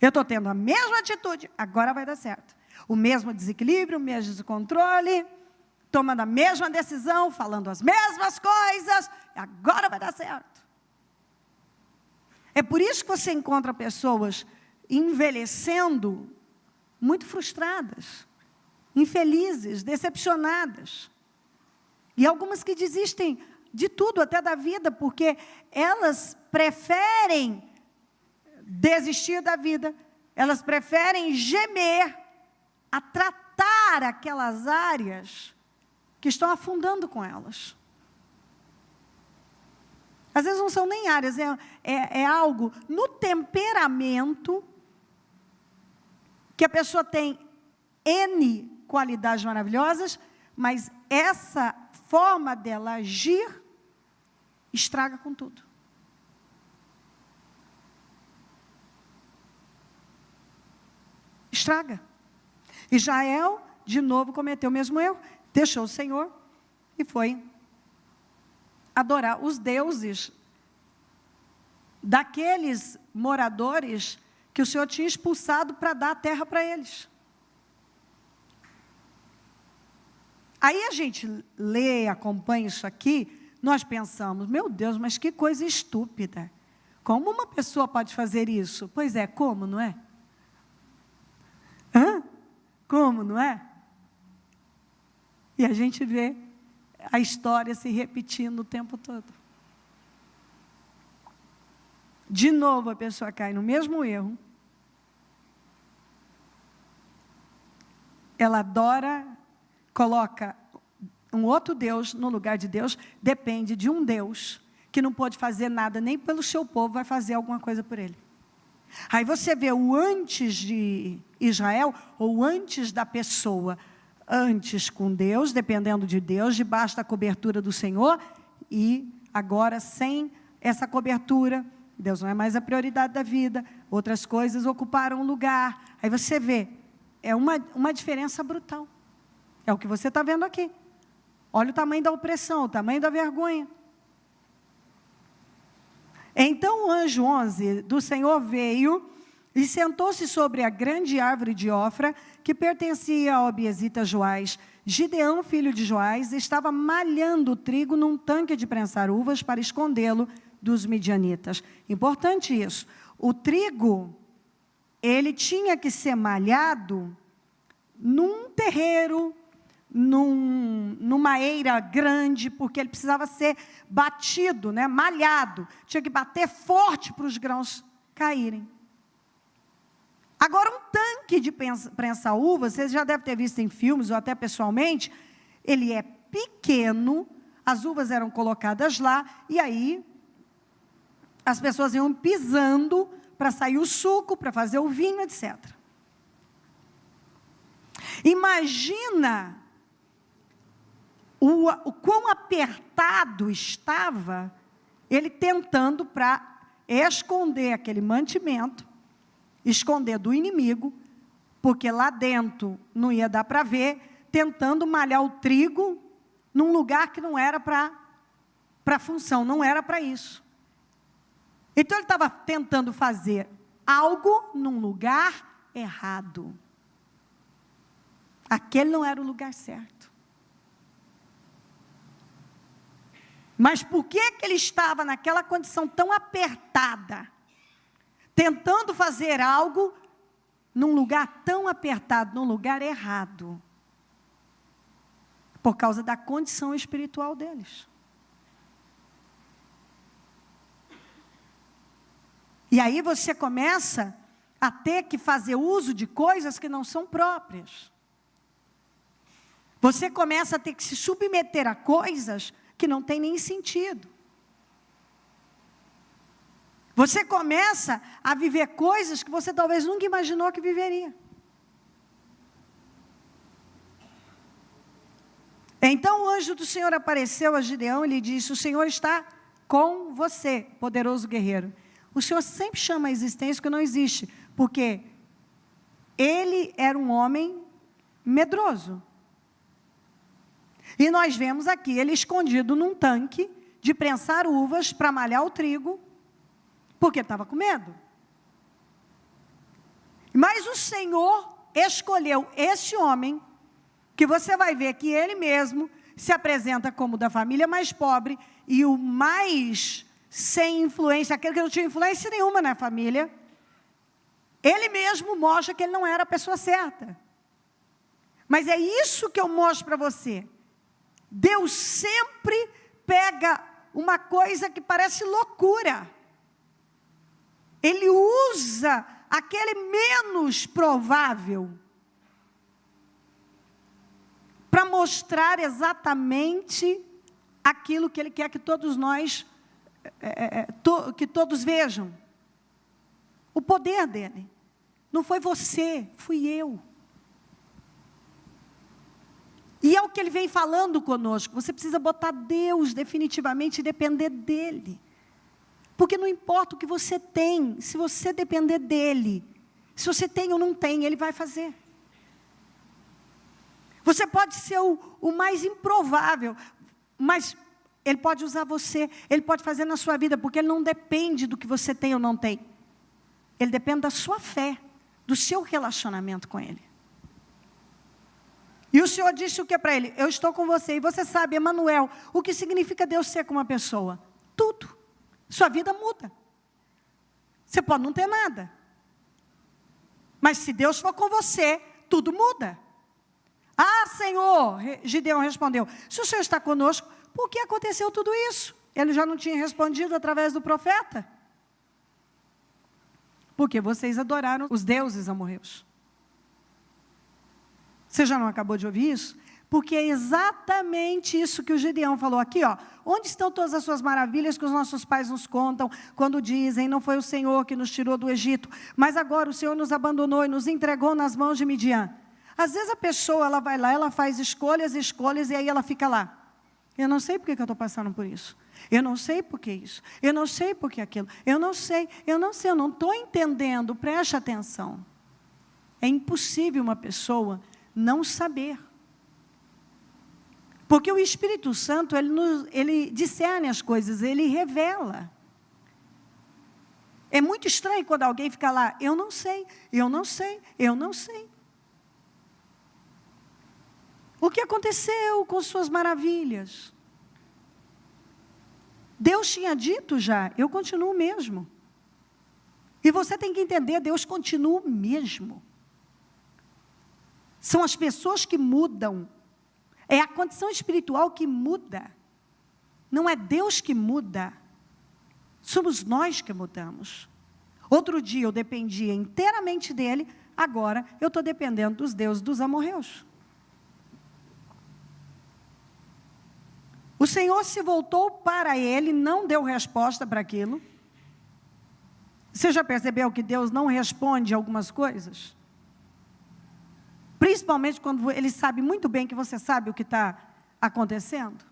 Eu estou tendo a mesma atitude, agora vai dar certo. O mesmo desequilíbrio, o mesmo descontrole, tomando a mesma decisão, falando as mesmas coisas, agora vai dar certo. É por isso que você encontra pessoas envelhecendo muito frustradas, infelizes, decepcionadas. E algumas que desistem de tudo, até da vida, porque elas preferem desistir da vida, elas preferem gemer a tratar aquelas áreas que estão afundando com elas. Às vezes não são nem áreas, é algo no temperamento, que a pessoa tem N qualidades maravilhosas, mas essa forma dela agir estraga com tudo. Estraga. Israel, de novo, cometeu o mesmo erro, deixou o Senhor e foi adorar os deuses daqueles moradores que o Senhor tinha expulsado para dar a terra para eles. Aí a gente lê, acompanha isso aqui, nós pensamos, meu Deus, mas que coisa estúpida. Como uma pessoa pode fazer isso? Pois é, como, não é? Como, não é? E a gente vê a história se repetindo o tempo todo. De novo a pessoa cai no mesmo erro. Ela adora, coloca um outro Deus no lugar de Deus, depende de um Deus que não pode fazer nada nem pelo seu povo, vai fazer alguma coisa por ele. Aí você vê o antes de Israel, ou antes da pessoa, antes com Deus, dependendo de Deus, debaixo da cobertura do Senhor, e agora sem essa cobertura, Deus não é mais a prioridade da vida, outras coisas ocuparam o lugar. Aí você vê, é uma diferença brutal. É o que você está vendo aqui. Olha o tamanho da opressão, o tamanho da vergonha. Então o anjo 11 do Senhor veio e sentou-se sobre a grande árvore de Ofra, que pertencia ao abiezita Joás. Gideão, filho de Joás, estava malhando o trigo num tanque de prensar uvas para escondê-lo dos midianitas. Importante isso. O trigo, ele tinha que ser malhado num terreiro, numa eira grande, porque ele precisava ser batido, né, malhado. Tinha que bater forte para os grãos caírem. Agora, um tanque de prensar uvas, vocês já devem ter visto em filmes, ou até pessoalmente, ele é pequeno, as uvas eram colocadas lá, e aí as pessoas iam pisando para sair o suco, para fazer o vinho, etc. Imagina o quão apertado estava ele tentando para esconder aquele mantimento, esconder do inimigo, porque lá dentro não ia dar para ver, tentando malhar o trigo num lugar que não era para a função, não era para isso. Então ele estava tentando fazer algo num lugar errado. Aquele não era o lugar certo. Mas por que ele estava naquela condição tão apertada, tentando fazer algo num lugar tão apertado, num lugar errado? Por causa da condição espiritual deles. E aí você começa a ter que fazer uso de coisas que não são próprias. Você começa a ter que se submeter a coisas que não tem nem sentido. Você começa a viver coisas que você talvez nunca imaginou que viveria. Então o anjo do Senhor apareceu a Gideão e lhe disse: o Senhor está com você, poderoso guerreiro. O Senhor sempre chama a existência que não existe, porque ele era um homem medroso. E nós vemos aqui ele escondido num tanque de prensar uvas para malhar o trigo, porque estava com medo. Mas o Senhor escolheu esse homem, que você vai ver que ele mesmo se apresenta como da família mais pobre e o mais sem influência, aquele que não tinha influência nenhuma na família. Ele mesmo mostra que ele não era a pessoa certa. Mas é isso que eu mostro para você. Deus sempre pega uma coisa que parece loucura. Ele usa aquele menos provável para mostrar exatamente aquilo que Ele quer que todos nós, que todos vejam. O poder dEle. Não foi você, fui eu. E é o que Ele vem falando conosco. Você precisa botar Deus definitivamente e depender dEle. Porque não importa o que você tem, se você depender dEle, se você tem ou não tem, Ele vai fazer. Você pode ser o mais improvável, mas Ele pode usar você, Ele pode fazer na sua vida, porque Ele não depende do que você tem ou não tem. Ele depende da sua fé, do seu relacionamento com Ele. E o Senhor disse o que para ele? Eu estou com você. E você sabe, Emanuel, o que significa Deus ser com uma pessoa? Tudo. Sua vida muda. Você pode não ter nada. Mas se Deus for com você, tudo muda. Ah, Senhor, Gideão respondeu, se o Senhor está conosco, por que aconteceu tudo isso? Ele já não tinha respondido através do profeta. Porque vocês adoraram os deuses amorreus. Você já não acabou de ouvir isso? Porque é exatamente isso que o Gideão falou aqui, ó. Onde estão todas as suas maravilhas que os nossos pais nos contam, quando dizem, não foi o Senhor que nos tirou do Egito, mas agora o Senhor nos abandonou e nos entregou nas mãos de Midian. Às vezes a pessoa, ela vai lá, ela faz escolhas, e aí ela fica lá. Eu não sei por que eu estou passando por isso. Eu não sei por que isso. Eu não sei por que aquilo. Eu não sei, eu não estou entendendo. Preste atenção. É impossível uma pessoa não saber. Porque o Espírito Santo, ele discerne as coisas, ele revela. É muito estranho quando alguém fica lá, eu não sei, eu não sei, eu não sei. O que aconteceu com suas maravilhas? Deus tinha dito já, eu continuo o mesmo. E você tem que entender, Deus continua o mesmo. São as pessoas que mudam. É a condição espiritual que muda. Não é Deus que muda. Somos nós que mudamos. Outro dia eu dependia inteiramente dele, agora eu estou dependendo dos deuses dos amorreus. O Senhor se voltou para ele, não deu resposta para aquilo. Você já percebeu que Deus não responde algumas coisas? Principalmente quando ele sabe muito bem que você sabe o que está acontecendo.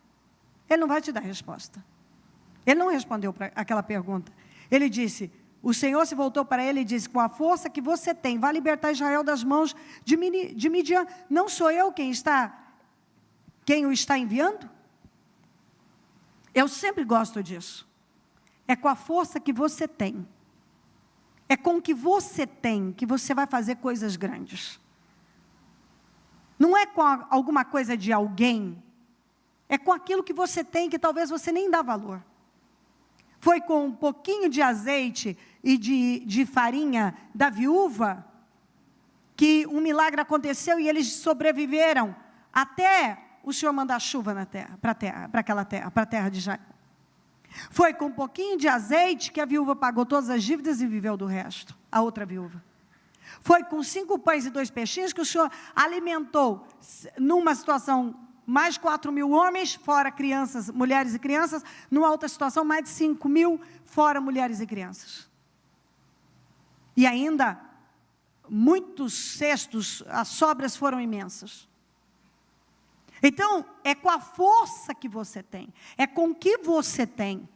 Ele não vai te dar resposta. Ele não respondeu para aquela pergunta. Ele disse, o Senhor se voltou para ele e disse, com a força que você tem, vai libertar Israel das mãos de Midian. Não sou eu quem o está enviando? Eu sempre gosto disso. É com a força que você tem. É com o que você tem que você vai fazer coisas grandes. Não é com alguma coisa de alguém. É com aquilo que você tem que talvez você nem dá valor. Foi com um pouquinho de azeite e de farinha da viúva que um milagre aconteceu e eles sobreviveram até o Senhor mandar chuva na terra, para aquela terra, para a terra de Israel. Foi com um pouquinho de azeite que a viúva pagou todas as dívidas e viveu do resto, a outra viúva. Foi com 5 pães e 2 peixinhos que o Senhor alimentou, numa situação, mais 4.000 homens, fora crianças, mulheres e crianças, numa outra situação, mais de 5.000, fora mulheres e crianças. E ainda, muitos cestos, as sobras foram imensas. Então, é com a força que você tem, é com o que você tem.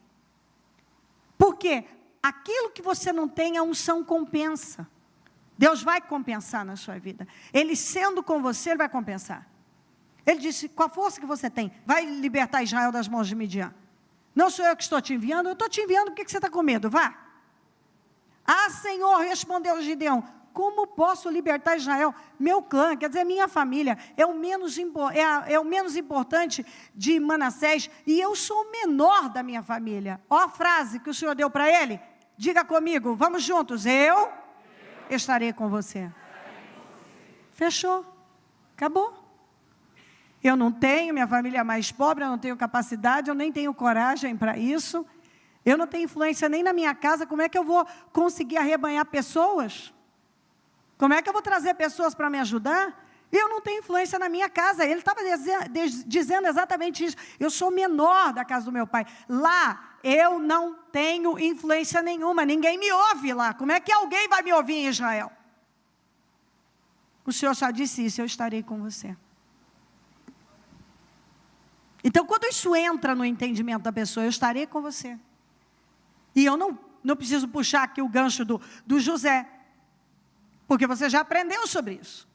Porque aquilo que você não tem, a unção compensa. Deus vai compensar na sua vida. Ele sendo com você, Ele vai compensar. Ele disse, com a força que você tem, vai libertar Israel das mãos de Midian. Não sou eu que estou te enviando, eu estou te enviando, por que você está com medo? Vá. Ah, Senhor, respondeu Gideão, como posso libertar Israel? Meu clã, quer dizer, minha família, é o menos importante de Manassés, e eu sou o menor da minha família. Ó a frase que o Senhor deu para ele, diga comigo, vamos juntos, eu estarei com você. Fechou, acabou. Eu não tenho, minha família é mais pobre, eu não tenho capacidade, eu nem tenho coragem para isso, eu não tenho influência nem na minha casa, como é que eu vou conseguir arrebanhar pessoas? Como é que eu vou trazer pessoas para me ajudar? Eu não tenho influência na minha casa. Ele estava dizendo exatamente isso. Eu sou menor da casa do meu pai. Lá, eu não tenho influência nenhuma. Ninguém me ouve lá. Como é que alguém vai me ouvir em Israel? O Senhor só disse isso, eu estarei com você. Então, quando isso entra no entendimento da pessoa, eu estarei com você. E eu não preciso puxar aqui o gancho do José. Porque você já aprendeu sobre isso.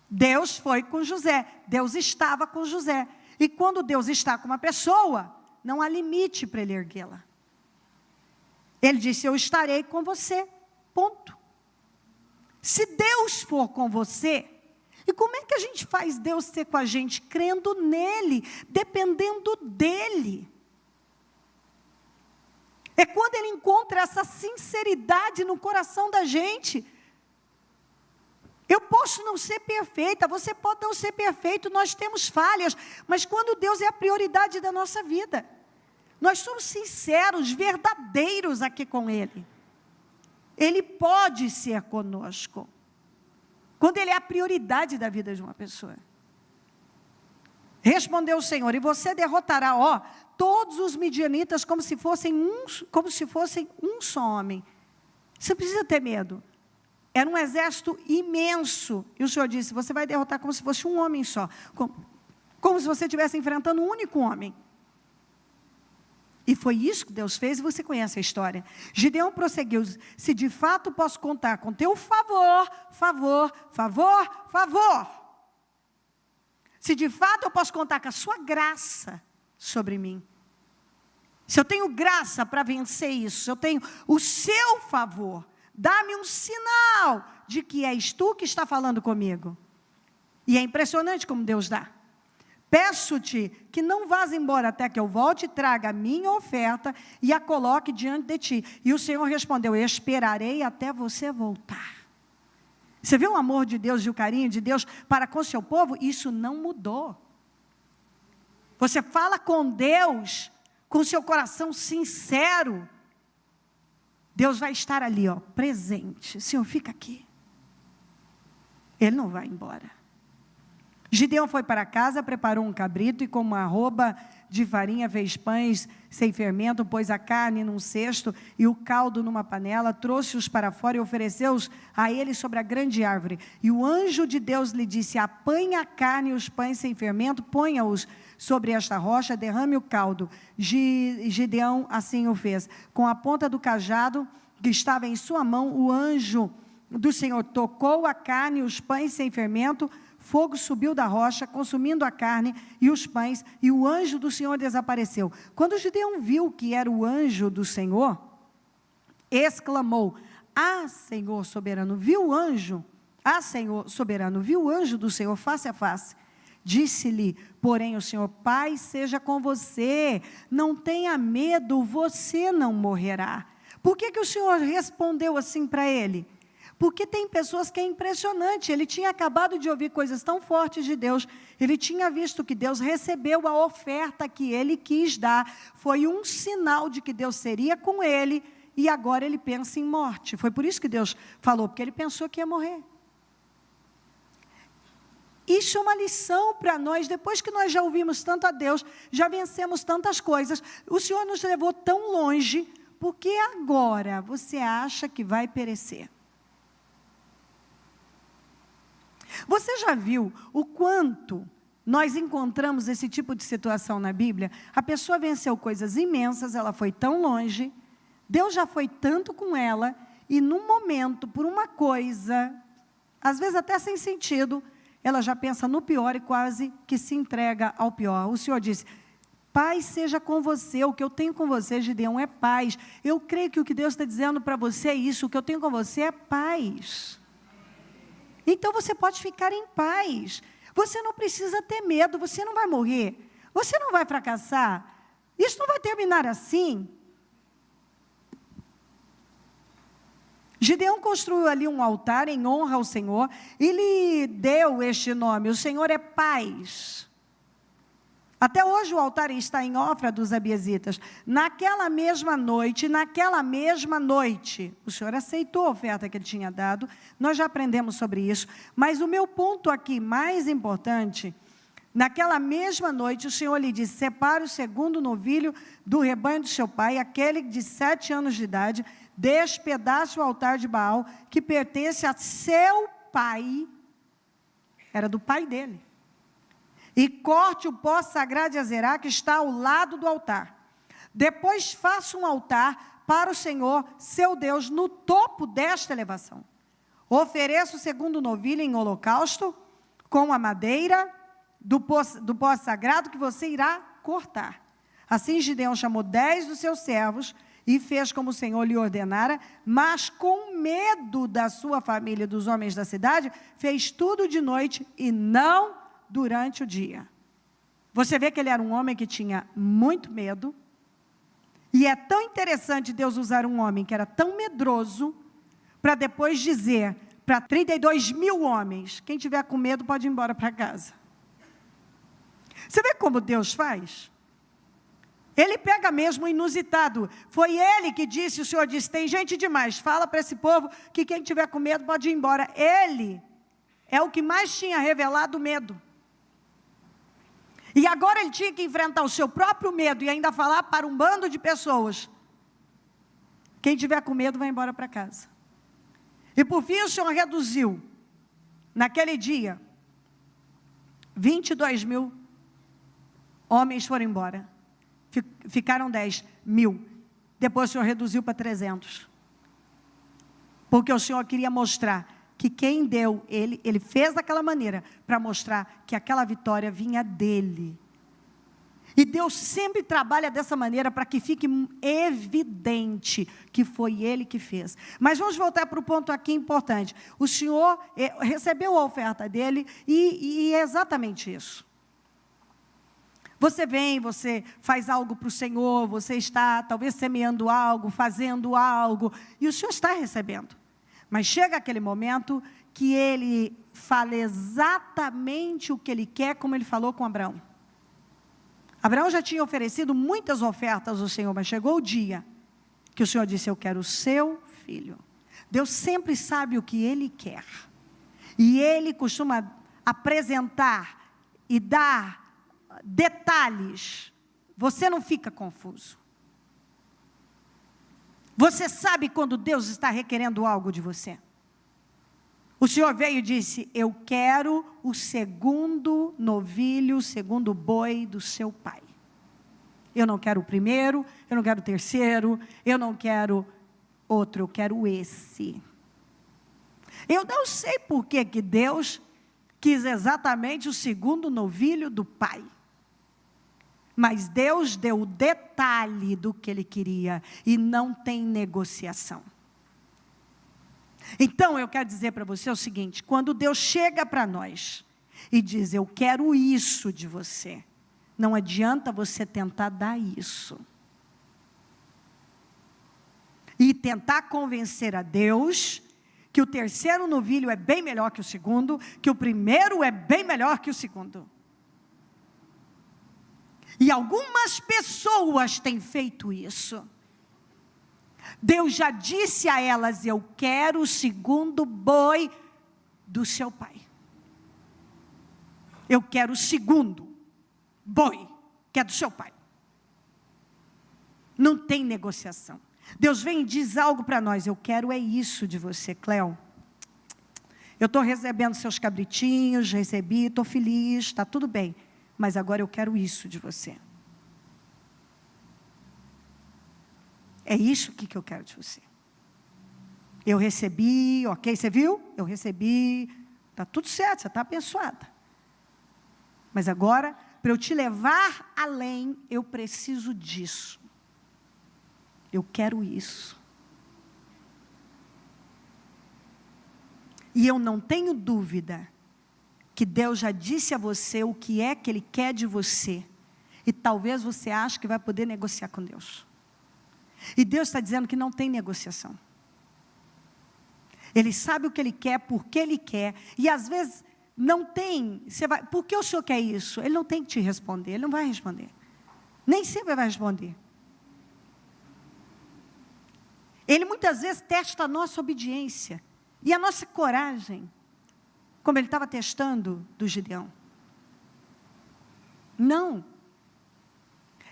Deus foi com José. Deus estava com José. E quando Deus está com uma pessoa, não há limite para ele erguê-la. Ele disse, eu estarei com você. Ponto. Se Deus for com você, E como é que a gente faz Deus ser com a gente? Crendo nele, dependendo dele. É quando ele encontra essa sinceridade no coração da gente. Eu posso não ser perfeita, você pode não ser perfeito, nós temos falhas, mas quando Deus é a prioridade da nossa vida, nós somos sinceros, verdadeiros aqui com Ele. Ele pode ser conosco. Quando Ele é a prioridade da vida de uma pessoa. Respondeu o Senhor, e você derrotará, todos os midianitas como se fossem um só homem. Você precisa ter medo. Era um exército imenso. E o Senhor disse, você vai derrotar como se fosse um homem só. Como se você estivesse enfrentando um único homem. E foi isso que Deus fez, e você conhece a história. Gideão prosseguiu, se de fato posso contar com teu favor. Se de fato eu posso contar com a sua graça sobre mim. Se eu tenho graça para vencer isso, se eu tenho o seu favor, dá-me um sinal de que és tu que está falando comigo. E é impressionante como Deus dá. Peço-te que não vás embora até que eu volte e traga a minha oferta e a coloque diante de ti. E o Senhor respondeu, esperarei até você voltar. Você vê o amor de Deus e o carinho de Deus para com o seu povo? Isso não mudou. Você fala com Deus, com o seu coração sincero, Deus vai estar ali, presente. Senhor, fica aqui. Ele não vai embora. Gideão foi para casa, preparou um cabrito e com uma arroba de farinha fez pães sem fermento, pôs a carne num cesto e o caldo numa panela, trouxe-os para fora e ofereceu-os a ele sobre a grande árvore. E o anjo de Deus lhe disse, apanha a carne e os pães sem fermento, ponha-os sobre esta rocha, derrame o caldo. Gideão assim o fez. Com a ponta do cajado que estava em sua mão, o anjo do Senhor tocou a carne e os pães sem fermento, fogo subiu da rocha, consumindo a carne e os pães, e o anjo do Senhor desapareceu. Quando Gideão viu que era o anjo do Senhor, exclamou, Senhor soberano, viu o anjo? Senhor soberano, viu o anjo do Senhor face a face? Disse-lhe, porém, o Senhor, paz seja com você, não tenha medo, você não morrerá. Por que o Senhor respondeu assim para ele? Porque tem pessoas que é impressionante, ele tinha acabado de ouvir coisas tão fortes de Deus, ele tinha visto que Deus recebeu a oferta que ele quis dar, foi um sinal de que Deus seria com ele, e agora ele pensa em morte. Foi por isso que Deus falou, porque ele pensou que ia morrer. Isso é uma lição para nós, depois que nós já ouvimos tanto a Deus, já vencemos tantas coisas, o Senhor nos levou tão longe, porque agora você acha que vai perecer? Você já viu o quanto nós encontramos esse tipo de situação na Bíblia? A pessoa venceu coisas imensas, ela foi tão longe, Deus já foi tanto com ela, e num momento, por uma coisa, às vezes até sem sentido, ela já pensa no pior e quase que se entrega ao pior. O Senhor disse, paz seja com você, o que eu tenho com você, Gideão, é paz. Eu creio que o que Deus está dizendo para você é isso, o que eu tenho com você é paz. Então você pode ficar em paz, você não precisa ter medo, você não vai morrer, você não vai fracassar, isso não vai terminar assim. Gideão construiu ali um altar em honra ao Senhor, e lhe deu este nome, o Senhor é paz. Até hoje o altar está em Ofra dos Abiezitas. Naquela mesma noite, o Senhor aceitou a oferta que ele tinha dado, nós já aprendemos sobre isso, mas o meu ponto aqui mais importante, naquela mesma noite o Senhor lhe disse, separe o segundo novilho do rebanho do seu pai, aquele de 7 anos de idade, despedace o altar de Baal, que pertence a seu pai, era do pai dele. E corte o pó sagrado de Azerá, que está ao lado do altar. Depois faça um altar para o Senhor, seu Deus, no topo desta elevação. Ofereça o segundo novilho em holocausto, com a madeira do pó sagrado que você irá cortar. Assim Gideão chamou 10 dos seus servos, e fez como o Senhor lhe ordenara, mas com medo da sua família e dos homens da cidade, fez tudo de noite e não durante o dia. Você vê que ele era um homem que tinha muito medo, e é tão interessante Deus usar um homem que era tão medroso, para depois dizer para 32 mil homens, quem tiver com medo pode ir embora para casa. Você vê como Deus faz? Ele pega mesmo o inusitado. Foi ele que disse, o Senhor disse, tem gente demais, fala para esse povo que quem tiver com medo pode ir embora. Ele é o que mais tinha revelado o medo. E agora ele tinha que enfrentar o seu próprio medo e ainda falar para um bando de pessoas. Quem tiver com medo vai embora para casa. E por fim o Senhor reduziu, naquele dia, 22 mil homens foram embora. Ficaram 10 mil. Depois o Senhor reduziu para 300. Porque o Senhor queria mostrar que quem deu, ele fez daquela maneira, para mostrar que aquela vitória vinha dele. E Deus sempre trabalha dessa maneira, para que fique evidente que foi ele que fez. Mas vamos voltar para o ponto aqui importante. O Senhor recebeu a oferta dele, e é exatamente isso. Você vem, você faz algo para o Senhor, você está talvez semeando algo, fazendo algo, e o Senhor está recebendo. Mas chega aquele momento que ele fala exatamente o que ele quer, como ele falou com Abraão. Abraão já tinha oferecido muitas ofertas ao Senhor, mas chegou o dia que o Senhor disse, eu quero o seu filho. Deus sempre sabe o que ele quer. E ele costuma apresentar e dar detalhes, você não fica confuso. Você sabe quando Deus está requerendo algo de você. O Senhor veio e disse, eu quero o segundo novilho, o segundo boi do seu pai. Eu não quero o primeiro, eu não quero o terceiro, eu não quero outro, eu quero esse. Eu não sei por que Deus quis exatamente o segundo novilho do pai. Mas Deus deu o detalhe do que ele queria, e não tem negociação. Então eu quero dizer para você o seguinte, quando Deus chega para nós, e diz, eu quero isso de você, não adianta você tentar dar isso. E tentar convencer a Deus, que o terceiro novilho é bem melhor que o segundo, que o primeiro é bem melhor que o segundo. E algumas pessoas têm feito isso. Deus já disse a elas, eu quero o segundo boi do seu pai. Eu quero o segundo boi, que é do seu pai. Não tem negociação. Deus vem e diz algo para nós, eu quero é isso de você, Cléo. Eu estou recebendo seus cabritinhos, recebi, estou feliz, está tudo bem. Mas agora eu quero isso de você. É isso que eu quero de você. Eu recebi, ok, você viu? Eu recebi, está tudo certo, você está abençoada. Mas agora, para eu te levar além, eu preciso disso. Eu quero isso. E eu não tenho dúvida que Deus já disse a você o que é que Ele quer de você. E talvez você ache que vai poder negociar com Deus. E Deus está dizendo que não tem negociação. Ele sabe o que Ele quer, por que Ele quer. E às vezes não tem. Por que o Senhor quer isso? Ele não tem que te responder, Ele não vai responder. Nem sempre vai responder. Ele muitas vezes testa a nossa obediência. E a nossa coragem. Como ele estava testando do Gideão. Não.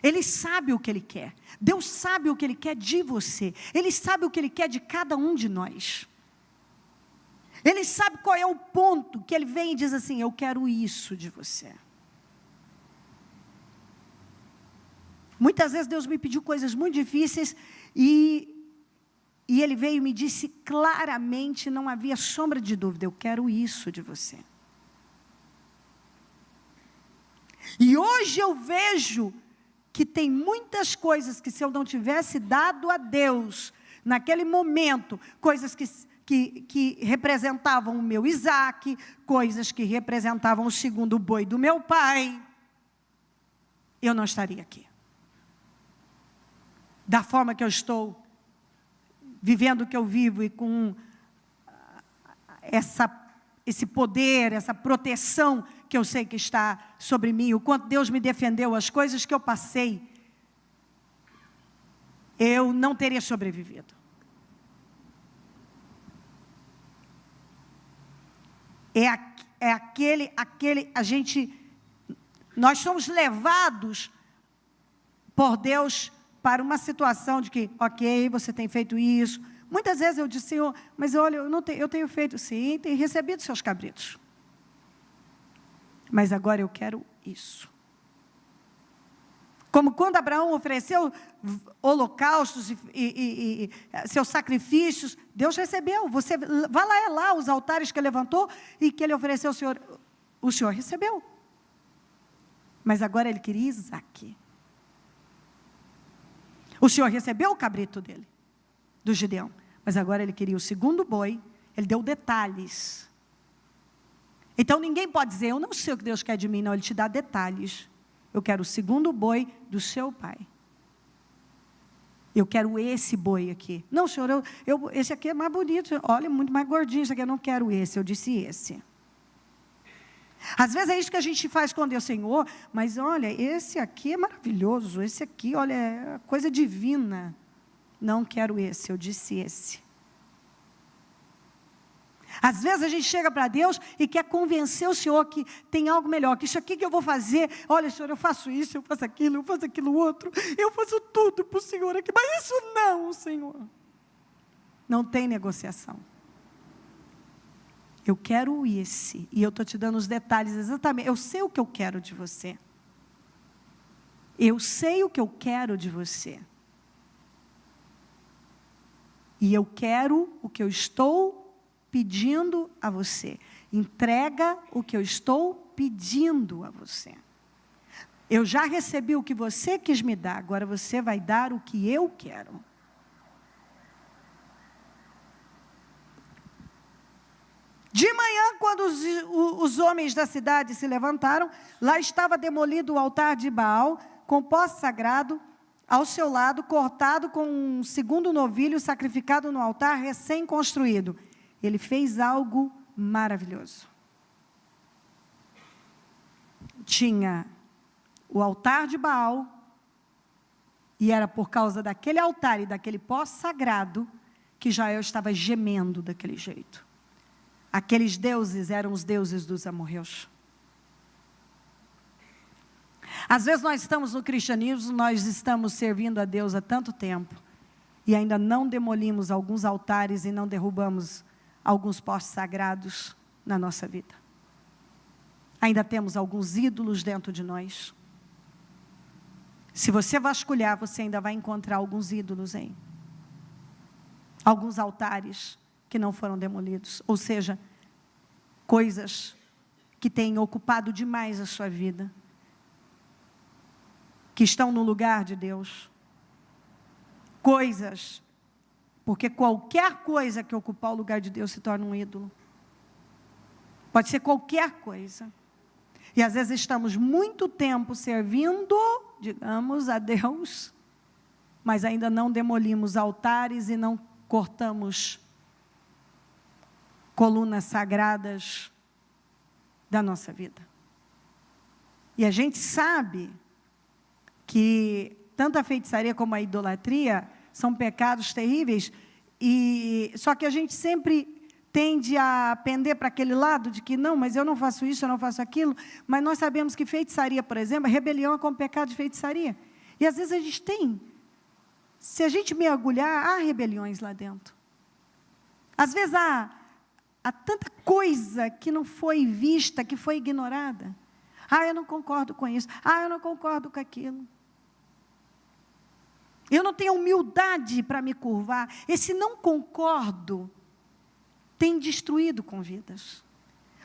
Ele sabe o que Ele quer. Deus sabe o que Ele quer de você. Ele sabe o que Ele quer de cada um de nós. Ele sabe qual é o ponto que Ele vem e diz assim, eu quero isso de você. Muitas vezes Deus me pediu coisas muito difíceis e Ele veio e me disse claramente, não havia sombra de dúvida, eu quero isso de você. E hoje eu vejo que tem muitas coisas que, se eu não tivesse dado a Deus, naquele momento, coisas que representavam o meu Isaac, coisas que representavam o segundo boi do meu pai, eu não estaria aqui. Da forma que eu estou, vivendo o que eu vivo e com esse poder, essa proteção que eu sei que está sobre mim, o quanto Deus me defendeu, as coisas que eu passei, eu não teria sobrevivido. Nós somos levados por Deus para uma situação de que, ok, você tem feito isso. Muitas vezes eu disse, Senhor, mas olha, eu tenho feito sim, tenho recebido seus cabritos. Mas agora eu quero isso. Como quando Abraão ofereceu holocaustos e seus sacrifícios, Deus recebeu. Você vai lá, os altares que ele levantou e que ele ofereceu ao Senhor, o Senhor recebeu. Mas agora ele queria Isaac. O Senhor recebeu o cabrito dele, do Gideão, mas agora ele queria o segundo boi, ele deu detalhes. Então ninguém pode dizer, eu não sei o que Deus quer de mim, não, ele te dá detalhes. Eu quero o segundo boi do seu pai. Eu quero esse boi aqui. Não, Senhor, esse aqui é mais bonito, olha, muito mais gordinho, isso aqui eu não quero esse, eu disse esse. Às vezes é isso que a gente faz com Deus, Senhor, mas olha, esse aqui é maravilhoso, esse aqui, olha, é coisa divina. Não quero esse, eu disse esse. Às vezes a gente chega para Deus e quer convencer o Senhor que tem algo melhor, que isso aqui que eu vou fazer, olha, Senhor, eu faço isso, eu faço aquilo outro, eu faço tudo para o Senhor aqui, mas isso não, Senhor. Não tem negociação. Eu quero esse, e eu estou te dando os detalhes exatamente. Eu sei o que eu quero de você. Eu sei o que eu quero de você. E eu quero o que eu estou pedindo a você. Entrega o que eu estou pedindo a você. Eu já recebi o que você quis me dar, agora você vai dar o que eu quero. De manhã, quando os homens da cidade se levantaram, lá estava demolido o altar de Baal, com poste sagrado ao seu lado, cortado com um segundo novilho, sacrificado no altar recém-construído. Ele fez algo maravilhoso. Tinha o altar de Baal, e era por causa daquele altar e daquele poste sagrado, que Israel estava gemendo daquele jeito. Aqueles deuses eram os deuses dos amorreus. Às vezes nós estamos no cristianismo, nós estamos servindo a Deus há tanto tempo, e ainda não demolimos alguns altares e não derrubamos alguns postes sagrados na nossa vida. Ainda temos alguns ídolos dentro de nós. Se você vasculhar, você ainda vai encontrar alguns ídolos aí. Alguns altares que não foram demolidos, ou seja, coisas que têm ocupado demais a sua vida, que estão no lugar de Deus, coisas, porque qualquer coisa que ocupar o lugar de Deus se torna um ídolo, pode ser qualquer coisa, e às vezes estamos muito tempo servindo, digamos, a Deus, mas ainda não demolimos altares e não cortamos colunas sagradas da nossa vida. E a gente sabe que tanto a feitiçaria como a idolatria são pecados terríveis, só que a gente sempre tende a pender para aquele lado de que não, mas eu não faço isso, eu não faço aquilo, mas nós sabemos que feitiçaria, por exemplo, rebelião é como pecado de feitiçaria. E às vezes a gente tem, se a gente mergulhar, há rebeliões lá dentro. Às vezes há tanta coisa que não foi vista, que foi ignorada. Eu não concordo com isso. Eu não concordo com aquilo. Eu não tenho humildade para me curvar. Esse não concordo tem destruído com vidas.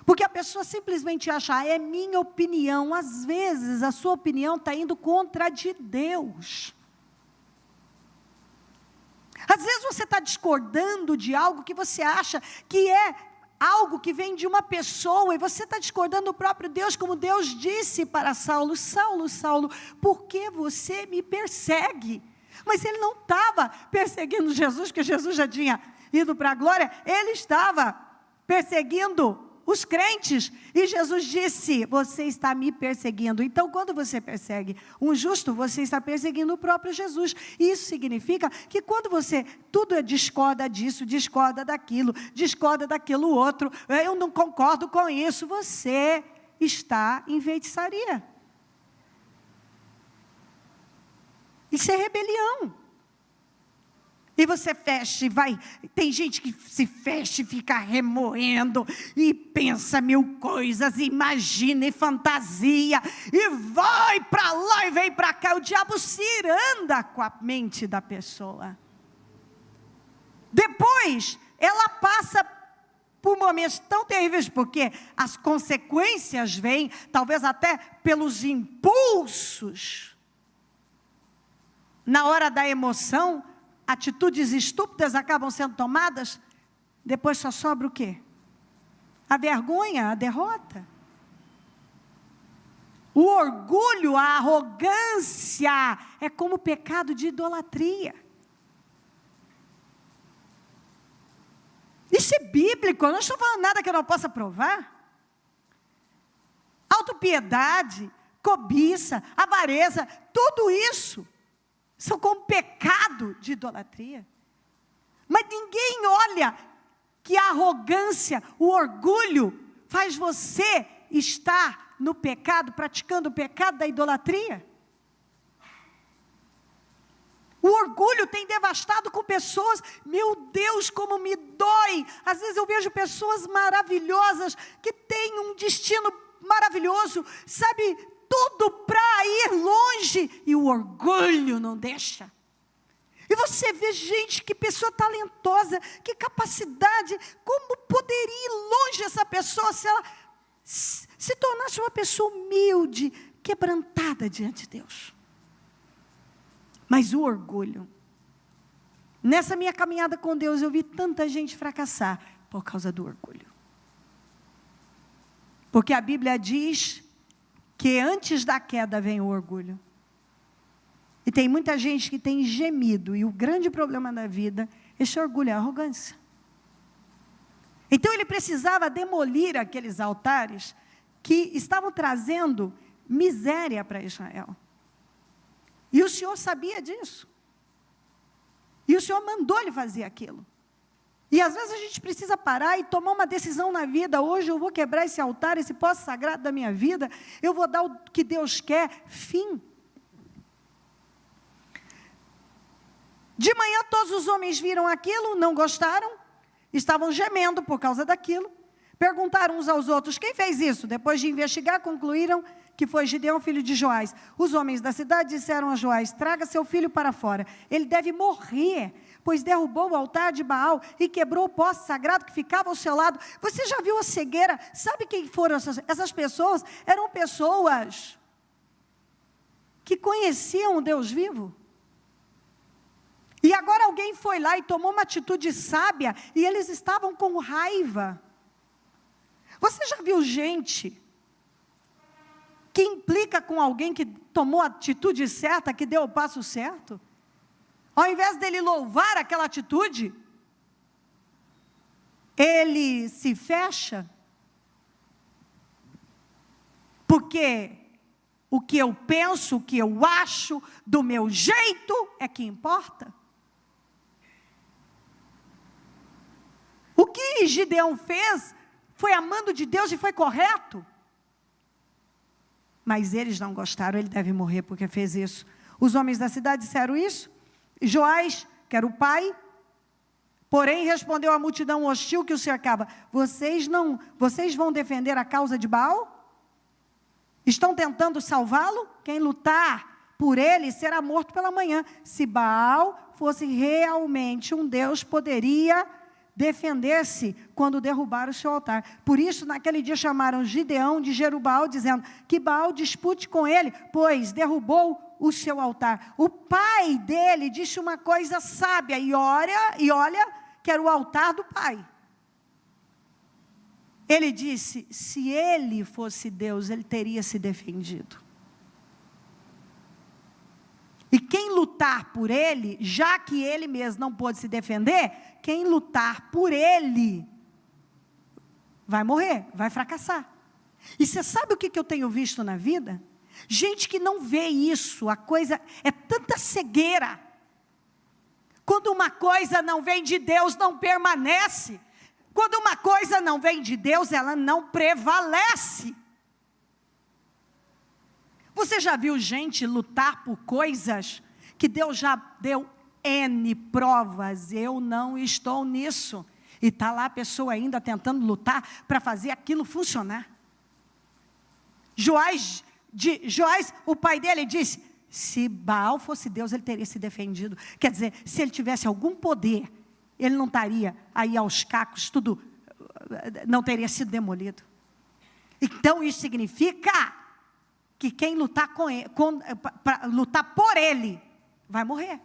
Porque a pessoa simplesmente acha, é minha opinião. Às vezes, a sua opinião está indo contra a de Deus. Às vezes você está discordando de algo que você acha que é algo que vem de uma pessoa, e você está discordando do próprio Deus, como Deus disse para Saulo, Saulo, Saulo, por que você me persegue? Mas ele não estava perseguindo Jesus, porque Jesus já tinha ido para a glória, ele estava perseguindo os crentes, e Jesus disse, você está me perseguindo. Então, quando você persegue um justo, você está perseguindo o próprio Jesus. Isso significa que quando você, tudo é discorda disso, discorda daquilo outro, eu não concordo com isso, você está em feitiçaria. Isso é rebelião. E você fecha e vai, tem gente que se fecha e fica remoendo, e pensa mil coisas, imagina e fantasia, e vai para lá e vem para cá, o diabo se iranda com a mente da pessoa. Depois, ela passa por momentos tão terríveis, porque as consequências vêm, talvez até pelos impulsos, na hora da emoção, atitudes estúpidas acabam sendo tomadas, depois só sobra o quê? A vergonha, a derrota. O orgulho, a arrogância, é como o pecado de idolatria. Isso é bíblico, eu não estou falando nada que eu não possa provar. Autopiedade, cobiça, avareza, tudo isso são como pecado de idolatria. Mas ninguém olha que a arrogância, o orgulho, faz você estar no pecado, praticando o pecado da idolatria. O orgulho tem devastado com pessoas, meu Deus, como me dói. Às vezes eu vejo pessoas maravilhosas, que têm um destino maravilhoso, sabe, tudo para ir longe, e o orgulho não deixa. E você vê gente, que pessoa talentosa, que capacidade, como poderia ir longe essa pessoa, se ela se tornasse uma pessoa humilde, quebrantada diante de Deus. Mas o orgulho, nessa minha caminhada com Deus, eu vi tanta gente fracassar, por causa do orgulho. Porque a Bíblia diz que antes da queda vem o orgulho. E tem muita gente que tem gemido, e o grande problema da vida, esse orgulho, é a arrogância. Então ele precisava demolir aqueles altares que estavam trazendo miséria para Israel. E o Senhor sabia disso. E o Senhor mandou ele fazer aquilo. E às vezes a gente precisa parar e tomar uma decisão na vida. Hoje eu vou quebrar esse altar, esse poço sagrado da minha vida. Eu vou dar o que Deus quer. Fim. De manhã todos os homens viram aquilo, não gostaram, estavam gemendo por causa daquilo. Perguntaram uns aos outros, quem fez isso? Depois de investigar, concluíram que foi Gideão, filho de Joás. Os homens da cidade disseram a Joás, traga seu filho para fora. Ele deve morrer, pois derrubou o altar de Baal e quebrou o poste sagrado que ficava ao seu lado. Você já viu a cegueira? Sabe quem foram essas pessoas? Eram pessoas que conheciam o Deus vivo. E agora alguém foi lá e tomou uma atitude sábia, e eles estavam com raiva. Você já viu gente que implica com alguém que tomou a atitude certa, que deu o passo certo? Ao invés dele louvar aquela atitude, ele se fecha. Porque o que eu penso, o que eu acho, do meu jeito, é que importa. O que Gideão fez foi amando de Deus e foi correto. Mas eles não gostaram, ele deve morrer porque fez isso. Os homens da cidade disseram isso. Joás, que era o pai, porém respondeu à multidão hostil que o cercava, vocês vão defender a causa de Baal? Estão tentando salvá-lo? Quem lutar por ele será morto pela manhã. Se Baal fosse realmente um Deus, poderia defender-se quando derrubaram o seu altar. Por isso, naquele dia chamaram Gideão de Jerubbaal, dizendo que Baal dispute com ele, pois derrubou o seu altar. O pai dele disse uma coisa sábia, e olha que era o altar do pai. Ele disse, se ele fosse Deus, ele teria se defendido. E quem lutar por ele, já que ele mesmo não pôde se defender, quem lutar por ele, vai morrer, vai fracassar. E você sabe o que eu tenho visto na vida? Gente que não vê isso, a coisa é tanta cegueira. Quando uma coisa não vem de Deus, não permanece. Quando uma coisa não vem de Deus, ela não prevalece. Você já viu gente lutar por coisas que Deus já deu N provas? Eu não estou nisso. E está lá a pessoa ainda tentando lutar para fazer aquilo funcionar. Joás, o pai dele disse, se Baal fosse Deus, ele teria se defendido. Quer dizer, se ele tivesse algum poder, ele não estaria aí aos cacos, tudo não teria sido demolido. Então isso significa que quem lutar lutar por ele, vai morrer.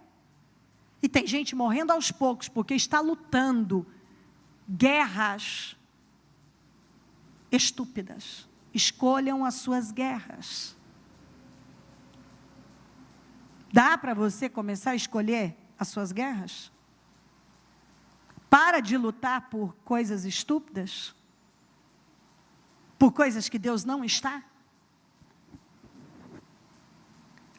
E tem gente morrendo aos poucos, porque está lutando guerras estúpidas. Escolham as suas guerras. Dá para você começar a escolher as suas guerras? Para de lutar por coisas estúpidas, por coisas que Deus não está.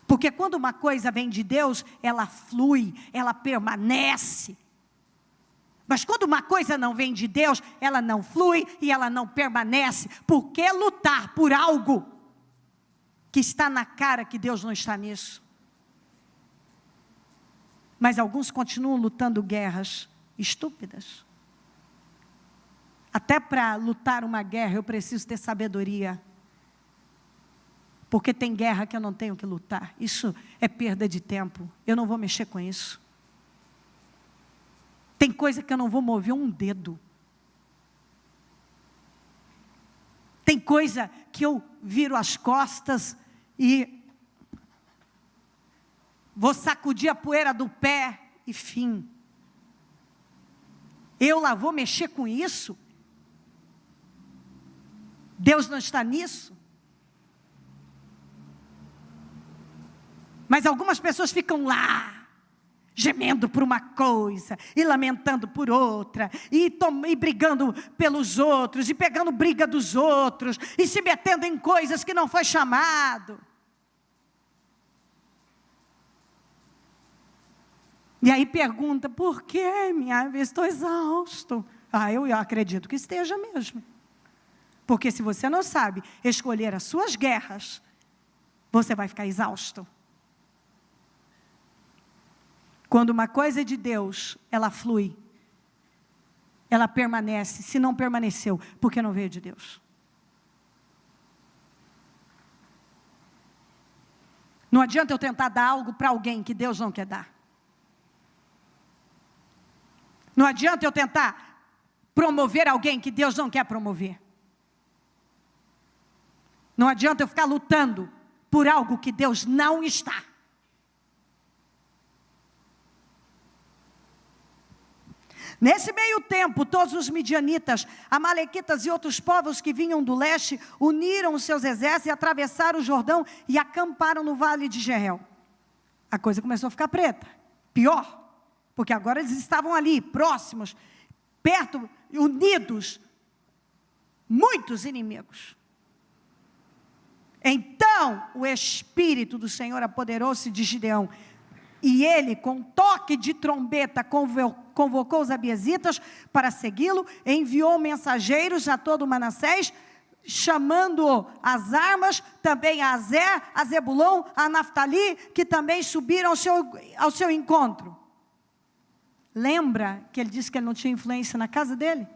Porque quando uma coisa vem de Deus, ela flui, ela permanece. Mas quando uma coisa não vem de Deus, ela não flui e ela não permanece. Por que lutar por algo que está na cara que Deus não está nisso? Mas alguns continuam lutando guerras estúpidas. Até para lutar uma guerra eu preciso ter sabedoria. Porque tem guerra que eu não tenho que lutar. Isso é perda de tempo. Eu não vou mexer com isso. Tem coisa que eu não vou mover um dedo. Tem coisa que eu viro as costas e vou sacudir a poeira do pé e fim. Eu lá vou mexer com isso? Deus não está nisso? Mas algumas pessoas ficam lá, gemendo por uma coisa, e lamentando por outra, e brigando pelos outros, e pegando briga dos outros, e se metendo em coisas que não foi chamado. E aí pergunta, por que minha vez estou exausto? Eu acredito que esteja mesmo. Porque se você não sabe escolher as suas guerras, você vai ficar exausto. Quando uma coisa é de Deus, ela flui, ela permanece. Se não permaneceu, porque não veio de Deus. Não adianta eu tentar dar algo para alguém que Deus não quer dar. Não adianta eu tentar promover alguém que Deus não quer promover. Não adianta eu ficar lutando por algo que Deus não está. Nesse meio tempo, todos os midianitas, amalequitas e outros povos que vinham do leste, uniram os seus exércitos e atravessaram o Jordão e acamparam no vale de Jerel. A coisa começou a ficar preta, pior, porque agora eles estavam ali, próximos, perto, unidos, muitos inimigos. Então, o Espírito do Senhor apoderou-se de Gideão, e ele, com toque de trombeta, convocou os abiesitas para segui-lo, enviou mensageiros a todo Manassés, chamando as armas, também a Azer, a Zebulon, a Naftali, que também subiram ao seu encontro. Lembra que ele disse que ele não tinha influência na casa dele?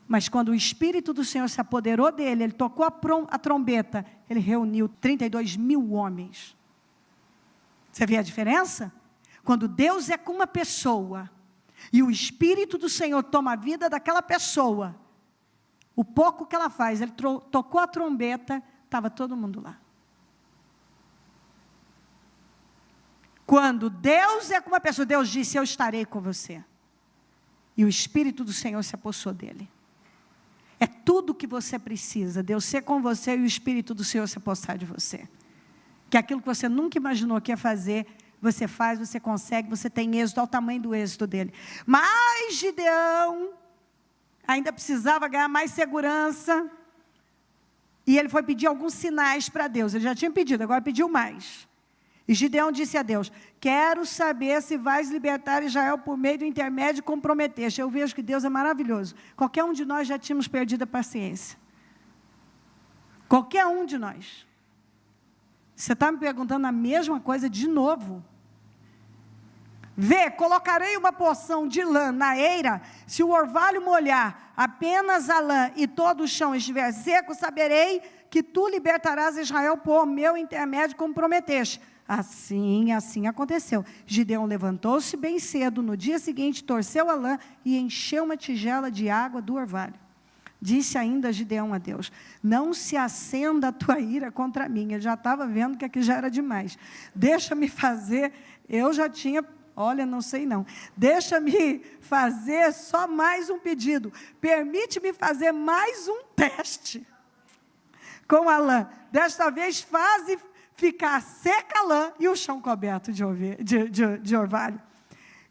Mas quando o Espírito do Senhor se apoderou dele, ele tocou a trombeta, ele reuniu 32 mil homens. Você vê a diferença? Quando Deus é com uma pessoa, e o Espírito do Senhor toma a vida daquela pessoa, o pouco que ela faz, ele tocou a trombeta, estava todo mundo lá. Quando Deus é com uma pessoa, Deus disse, eu estarei com você. E o Espírito do Senhor se apossou dele. É tudo o que você precisa, Deus ser com você e o Espírito do Senhor se apossar de você. Que aquilo que você nunca imaginou que ia fazer, você faz, você consegue, você tem êxito, ao tamanho do êxito dele. Mas Gideão ainda precisava ganhar mais segurança, e ele foi pedir alguns sinais para Deus. Ele já tinha pedido, agora pediu mais. E Gideão disse a Deus, quero saber se vais libertar Israel por meio do intermédio e comprometeste. Eu vejo que Deus é maravilhoso. Qualquer um de nós já tínhamos perdido a paciência. Qualquer um de nós. Você está me perguntando a mesma coisa de novo. Vê, colocarei uma porção de lã na eira, se o orvalho molhar apenas a lã e todo o chão estiver seco, saberei que tu libertarás Israel por meu intermédio, como prometeste. Assim aconteceu. Gideão levantou-se bem cedo, no dia seguinte torceu a lã e encheu uma tigela de água do orvalho. Disse ainda Gideão a Deus, não se acenda a tua ira contra mim. Ele já estava vendo que aqui já era demais. Deixa-me fazer, eu já tinha, olha, não sei não. Deixa-me fazer só mais um pedido. Permite-me fazer mais um teste com a lã. Desta vez faze ficar seca a lã e o chão coberto de orvalho.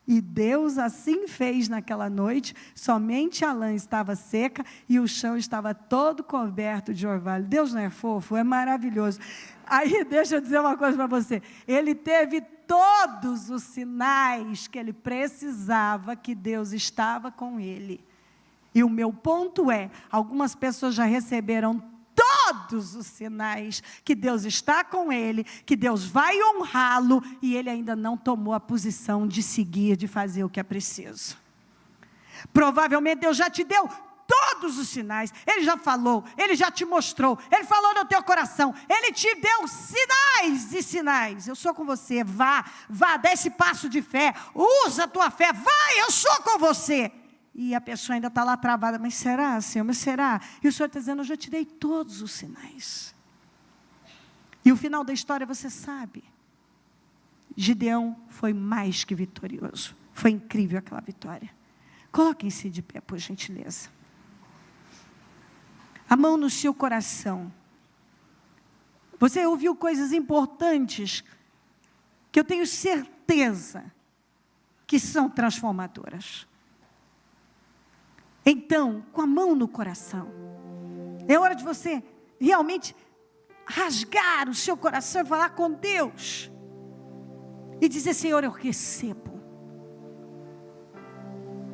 E Deus assim fez naquela noite, somente a lã estava seca e o chão estava todo coberto de orvalho. Deus não é fofo? É maravilhoso. Aí deixa eu dizer uma coisa para você, ele teve todos os sinais que ele precisava, que Deus estava com ele. E o meu ponto é, algumas pessoas já receberam todos os sinais que Deus está com ele, que Deus vai honrá-lo, e ele ainda não tomou a posição de seguir, de fazer o que é preciso. Provavelmente Deus já te deu todos os sinais, ele já falou, ele já te mostrou, ele falou no teu coração, ele te deu sinais e sinais. Eu sou com você, vá, dá esse passo de fé, usa a tua fé, vai, eu sou com você. E a pessoa ainda está lá travada, mas será, Senhor, mas será? E o Senhor está dizendo, eu já te dei todos os sinais. E o final da história você sabe. Gideão foi mais que vitorioso. Foi incrível aquela vitória. Coloquem-se de pé, por gentileza. A mão no seu coração. Você ouviu coisas importantes que eu tenho certeza que são transformadoras. Então, com a mão no coração, é hora de você realmente rasgar o seu coração e falar com Deus. E dizer, Senhor, eu recebo.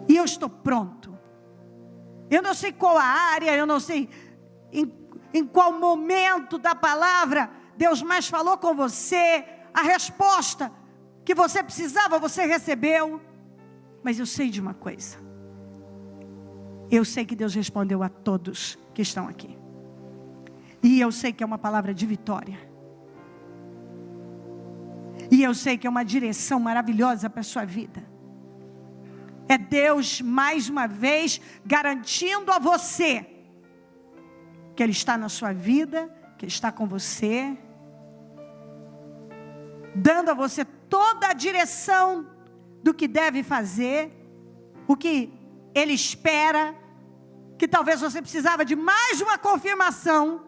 E eu estou pronto. Eu não sei qual a área, eu não sei em qual momento da palavra Deus mais falou com você. A resposta que você precisava, você recebeu. Mas eu sei de uma coisa. Eu sei que Deus respondeu a todos que estão aqui. E eu sei que é uma palavra de vitória. E eu sei que é uma direção maravilhosa para a sua vida. É Deus, mais uma vez, garantindo a você que Ele está na sua vida, que Ele está com você, dando a você toda a direção do que deve fazer, o que Ele espera, que talvez você precisava de mais uma confirmação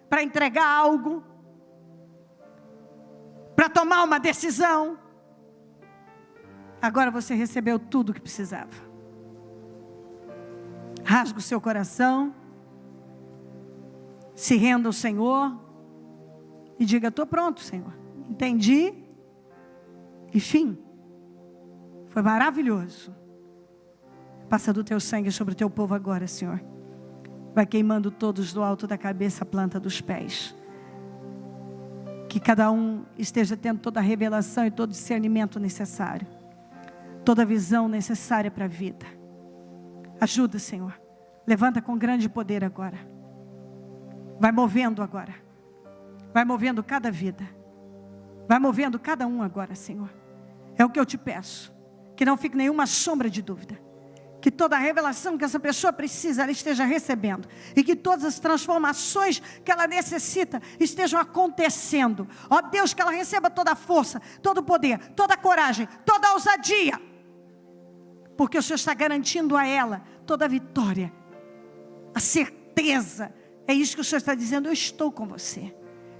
para entregar algo, para tomar uma decisão. Agora você recebeu tudo o que precisava. Rasga o seu coração, se renda ao Senhor e diga, estou pronto, Senhor. Entendi. E fim. Foi maravilhoso. Passa do teu sangue sobre o teu povo agora, Senhor. Vai queimando todos do alto da cabeça à planta dos pés. Que cada um esteja tendo toda a revelação e todo o discernimento necessário. Toda a visão necessária para a vida. Ajuda, Senhor. Levanta com grande poder agora. Vai movendo agora. Vai movendo cada vida. Vai movendo cada um agora, Senhor. É o que eu te peço. Que não fique nenhuma sombra de dúvida. Que toda a revelação que essa pessoa precisa, ela esteja recebendo. E que todas as transformações que ela necessita estejam acontecendo. Ó Deus, que ela receba toda a força, todo o poder, toda a coragem, toda a ousadia. Porque o Senhor está garantindo a ela toda a vitória, a certeza. É isso que o Senhor está dizendo, eu estou com você.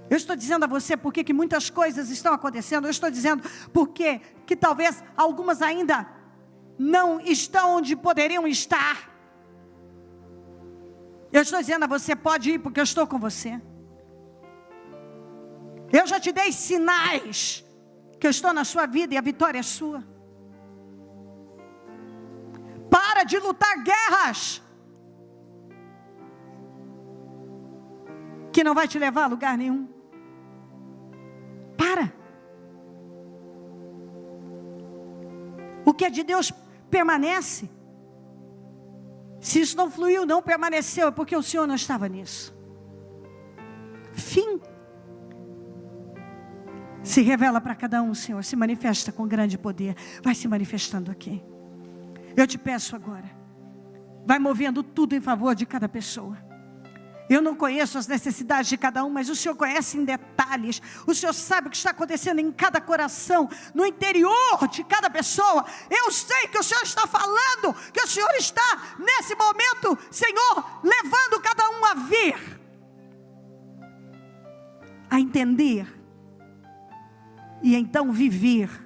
Eu estou dizendo a você porque que muitas coisas estão acontecendo. Eu estou dizendo porque que talvez algumas ainda não estão onde poderiam estar. Eu estou dizendo a você, pode ir porque eu estou com você. Eu já te dei sinais que eu estou na sua vida e a vitória é sua. Para de lutar guerras que não vai te levar a lugar nenhum. Para. O que é de Deus permanece. Se isso não fluiu, não permaneceu, é porque o Senhor não estava nisso. Fim. Se revela para cada um, Senhor, se manifesta com grande poder. Vai se manifestando aqui. Eu te peço agora, vai movendo tudo em favor de cada pessoa. Eu não conheço as necessidades de cada um, mas o Senhor conhece em detalhes. O Senhor sabe o que está acontecendo em cada coração, no interior de cada pessoa. Eu sei que o Senhor está falando, que o Senhor está nesse momento, Senhor, levando cada um a ver, a entender, e então viver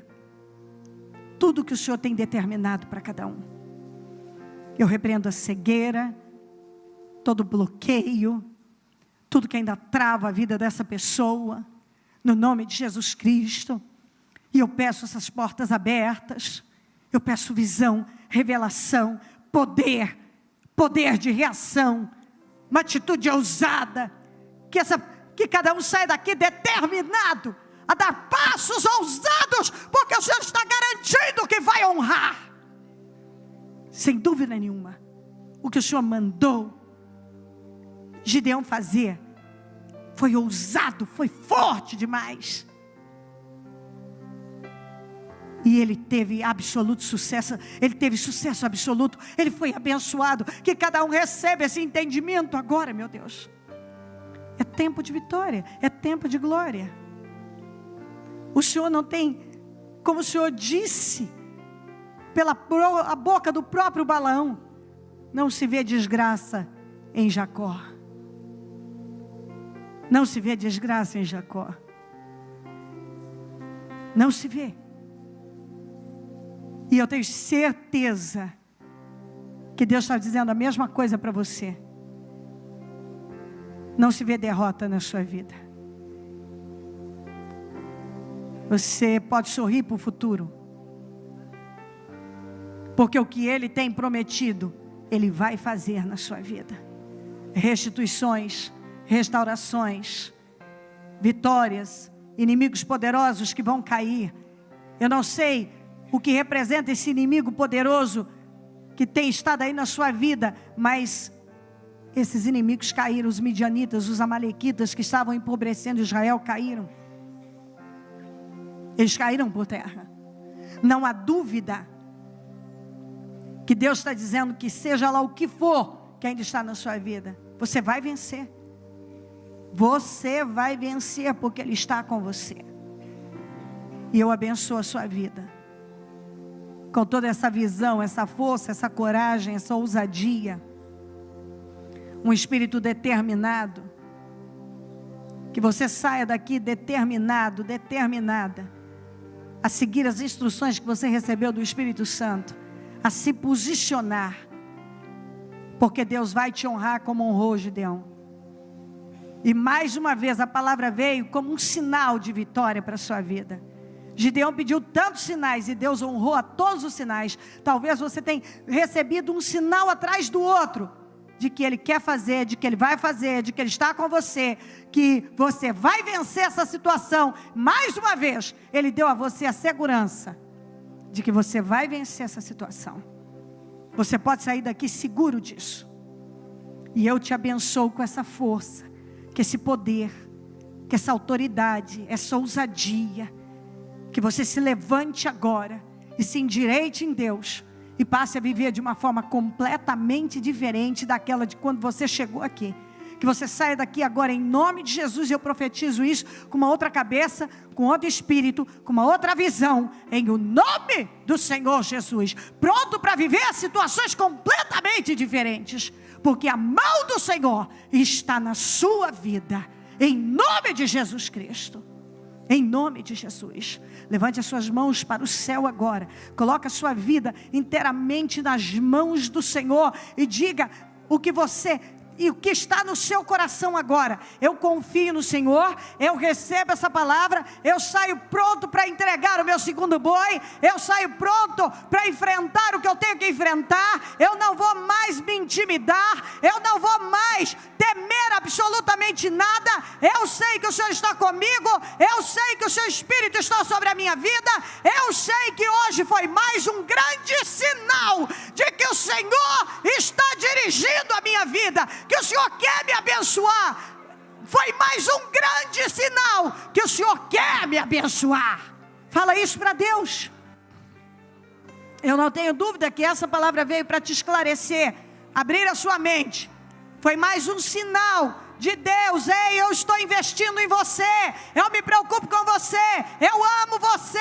tudo que o Senhor tem determinado para cada um. Eu repreendo a cegueira, todo bloqueio, tudo que ainda trava a vida dessa pessoa, no nome de Jesus Cristo. E eu peço essas portas abertas, eu peço visão, revelação, poder de reação, uma atitude ousada, que cada um saia daqui determinado a dar passos ousados, porque o Senhor está garantindo que vai honrar, sem dúvida nenhuma, o que o Senhor mandou Gideão fazer. Foi ousado, foi forte demais. E ele teve absoluto sucesso, ele teve sucesso absoluto, ele foi abençoado. Que cada um recebe esse entendimento agora, meu Deus. É tempo de vitória, é tempo de glória. O Senhor não tem, como o Senhor disse, pela a boca do próprio Balaão, não se vê desgraça em Jacó. Não se vê desgraça em Jacó. Não se vê. E eu tenho certeza que Deus está dizendo a mesma coisa para você. Não se vê derrota na sua vida. Você pode sorrir para o futuro, porque o que Ele tem prometido, Ele vai fazer na sua vida. Restituições, restaurações, vitórias, inimigos poderosos que vão cair. Eu não sei o que representa esse inimigo poderoso que tem estado aí na sua vida, mas esses inimigos caíram. Os midianitas, os amalequitas que estavam empobrecendo Israel caíram. Eles caíram por terra. Não há dúvida que Deus está dizendo que seja lá o que for que ainda está na sua vida, você vai vencer. Você vai vencer porque Ele está com você. E eu abençoo a sua vida com toda essa visão, essa força, essa coragem, essa ousadia. Um espírito determinado. Que você saia daqui determinado, determinada a seguir as instruções que você recebeu do Espírito Santo, a se posicionar, porque Deus vai te honrar como honrou Gideão. E mais uma vez a palavra veio como um sinal de vitória para a sua vida. Gideão pediu tantos sinais e Deus honrou a todos os sinais. Talvez você tenha recebido um sinal atrás do outro, de que Ele quer fazer, de que Ele vai fazer, de que Ele está com você, que você vai vencer essa situação. Mais uma vez, Ele deu a você a segurança de que você vai vencer essa situação. Você pode sair daqui seguro disso. E eu te abençoo com essa força, com esse poder, com essa autoridade, essa ousadia. Que você se levante agora e se endireite em Deus, e passe a viver de uma forma completamente diferente daquela de quando você chegou aqui. Que você saia daqui agora em nome de Jesus, e eu profetizo isso com uma outra cabeça, com outro espírito, com uma outra visão, em o nome do Senhor Jesus, pronto para viver situações completamente diferentes, porque a mão do Senhor está na sua vida, em nome de Jesus Cristo. Em nome de Jesus, levante as suas mãos para o céu agora, coloque a sua vida inteiramente nas mãos do Senhor, e diga o que você... E o que está no seu coração agora: eu confio no Senhor, eu recebo essa palavra, eu saio pronto para entregar o meu segundo boi, eu saio pronto para enfrentar o que eu tenho que enfrentar, eu não vou mais me intimidar, eu não vou mais temer absolutamente nada, eu sei que o Senhor está comigo, eu sei que o seu Espírito está sobre a minha vida, eu sei que hoje foi mais um grande sinal de que o Senhor está dirigindo a minha vida, que o Senhor quer me abençoar. Foi mais um grande sinal que o Senhor quer me abençoar. Fala isso para Deus. Eu não tenho dúvida que essa palavra veio para te esclarecer, abrir a sua mente. Foi mais um sinal de Deus: ei, eu estou investindo em você, eu me preocupo com você, eu amo você,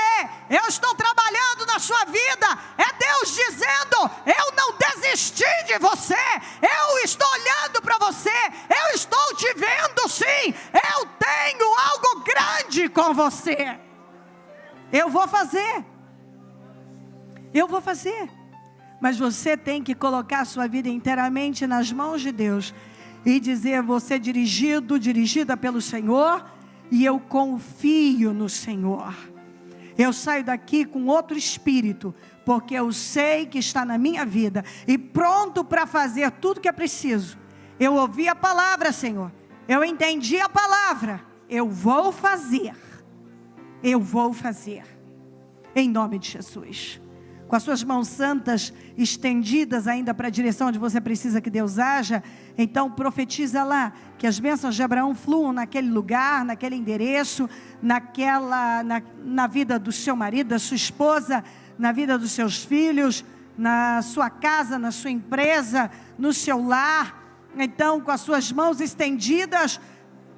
eu estou trabalhando na sua vida. É Deus dizendo: eu não desisti de você, eu estou olhando para você, eu estou te vendo sim, eu tenho algo grande com você. Eu vou fazer, mas você tem que colocar a sua vida inteiramente nas mãos de Deus, e dizer: você dirigida pelo Senhor, e eu confio no Senhor. Eu saio daqui com outro espírito, porque eu sei que está na minha vida, e pronto para fazer tudo que é preciso. Eu ouvi a palavra, Senhor, eu entendi a palavra, eu vou fazer, em nome de Jesus. Com as suas mãos santas estendidas ainda para a direção onde você precisa que Deus haja, então profetiza lá, que as bênçãos de Abraão fluam naquele lugar, naquele endereço, na vida do seu marido, da sua esposa, na vida dos seus filhos, na sua casa, na sua empresa, no seu lar. Então, com as suas mãos estendidas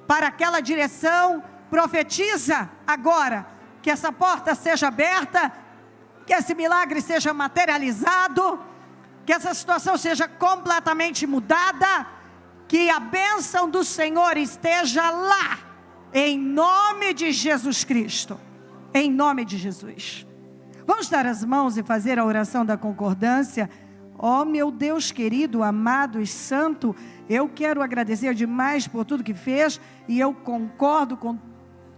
para aquela direção, profetiza agora, que essa porta seja aberta, que esse milagre seja materializado, que essa situação seja completamente mudada, que a bênção do Senhor esteja lá, em nome de Jesus Cristo, em nome de Jesus. Vamos dar as mãos e fazer a oração da concordância. Ó meu Deus querido, amado e santo, eu quero agradecer demais por tudo que fez, e eu concordo com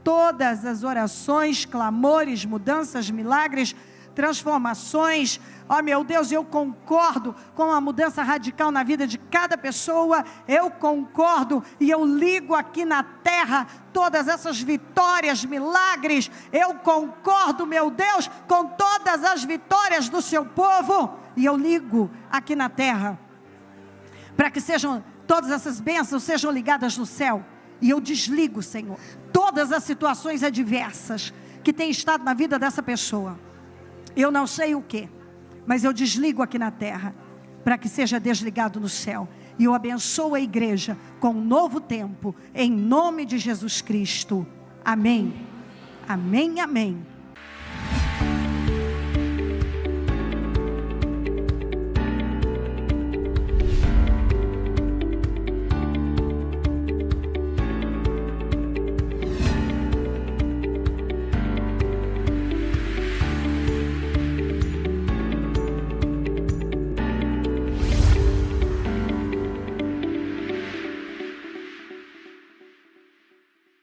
todas as orações, clamores, mudanças, milagres, transformações. Ó meu Deus, eu concordo com a mudança radical na vida de cada pessoa, eu concordo, e eu ligo aqui na terra todas essas vitórias, milagres. Eu concordo, meu Deus, com todas as vitórias do seu povo, e eu ligo aqui na terra, para que todas essas bênçãos sejam ligadas no céu. E eu desligo, Senhor, todas as situações adversas que têm estado na vida dessa pessoa. Eu não sei o que, mas eu desligo aqui na terra, para que seja desligado no céu. E eu abençoo a igreja com um novo tempo, em nome de Jesus Cristo. Amém, amém, amém.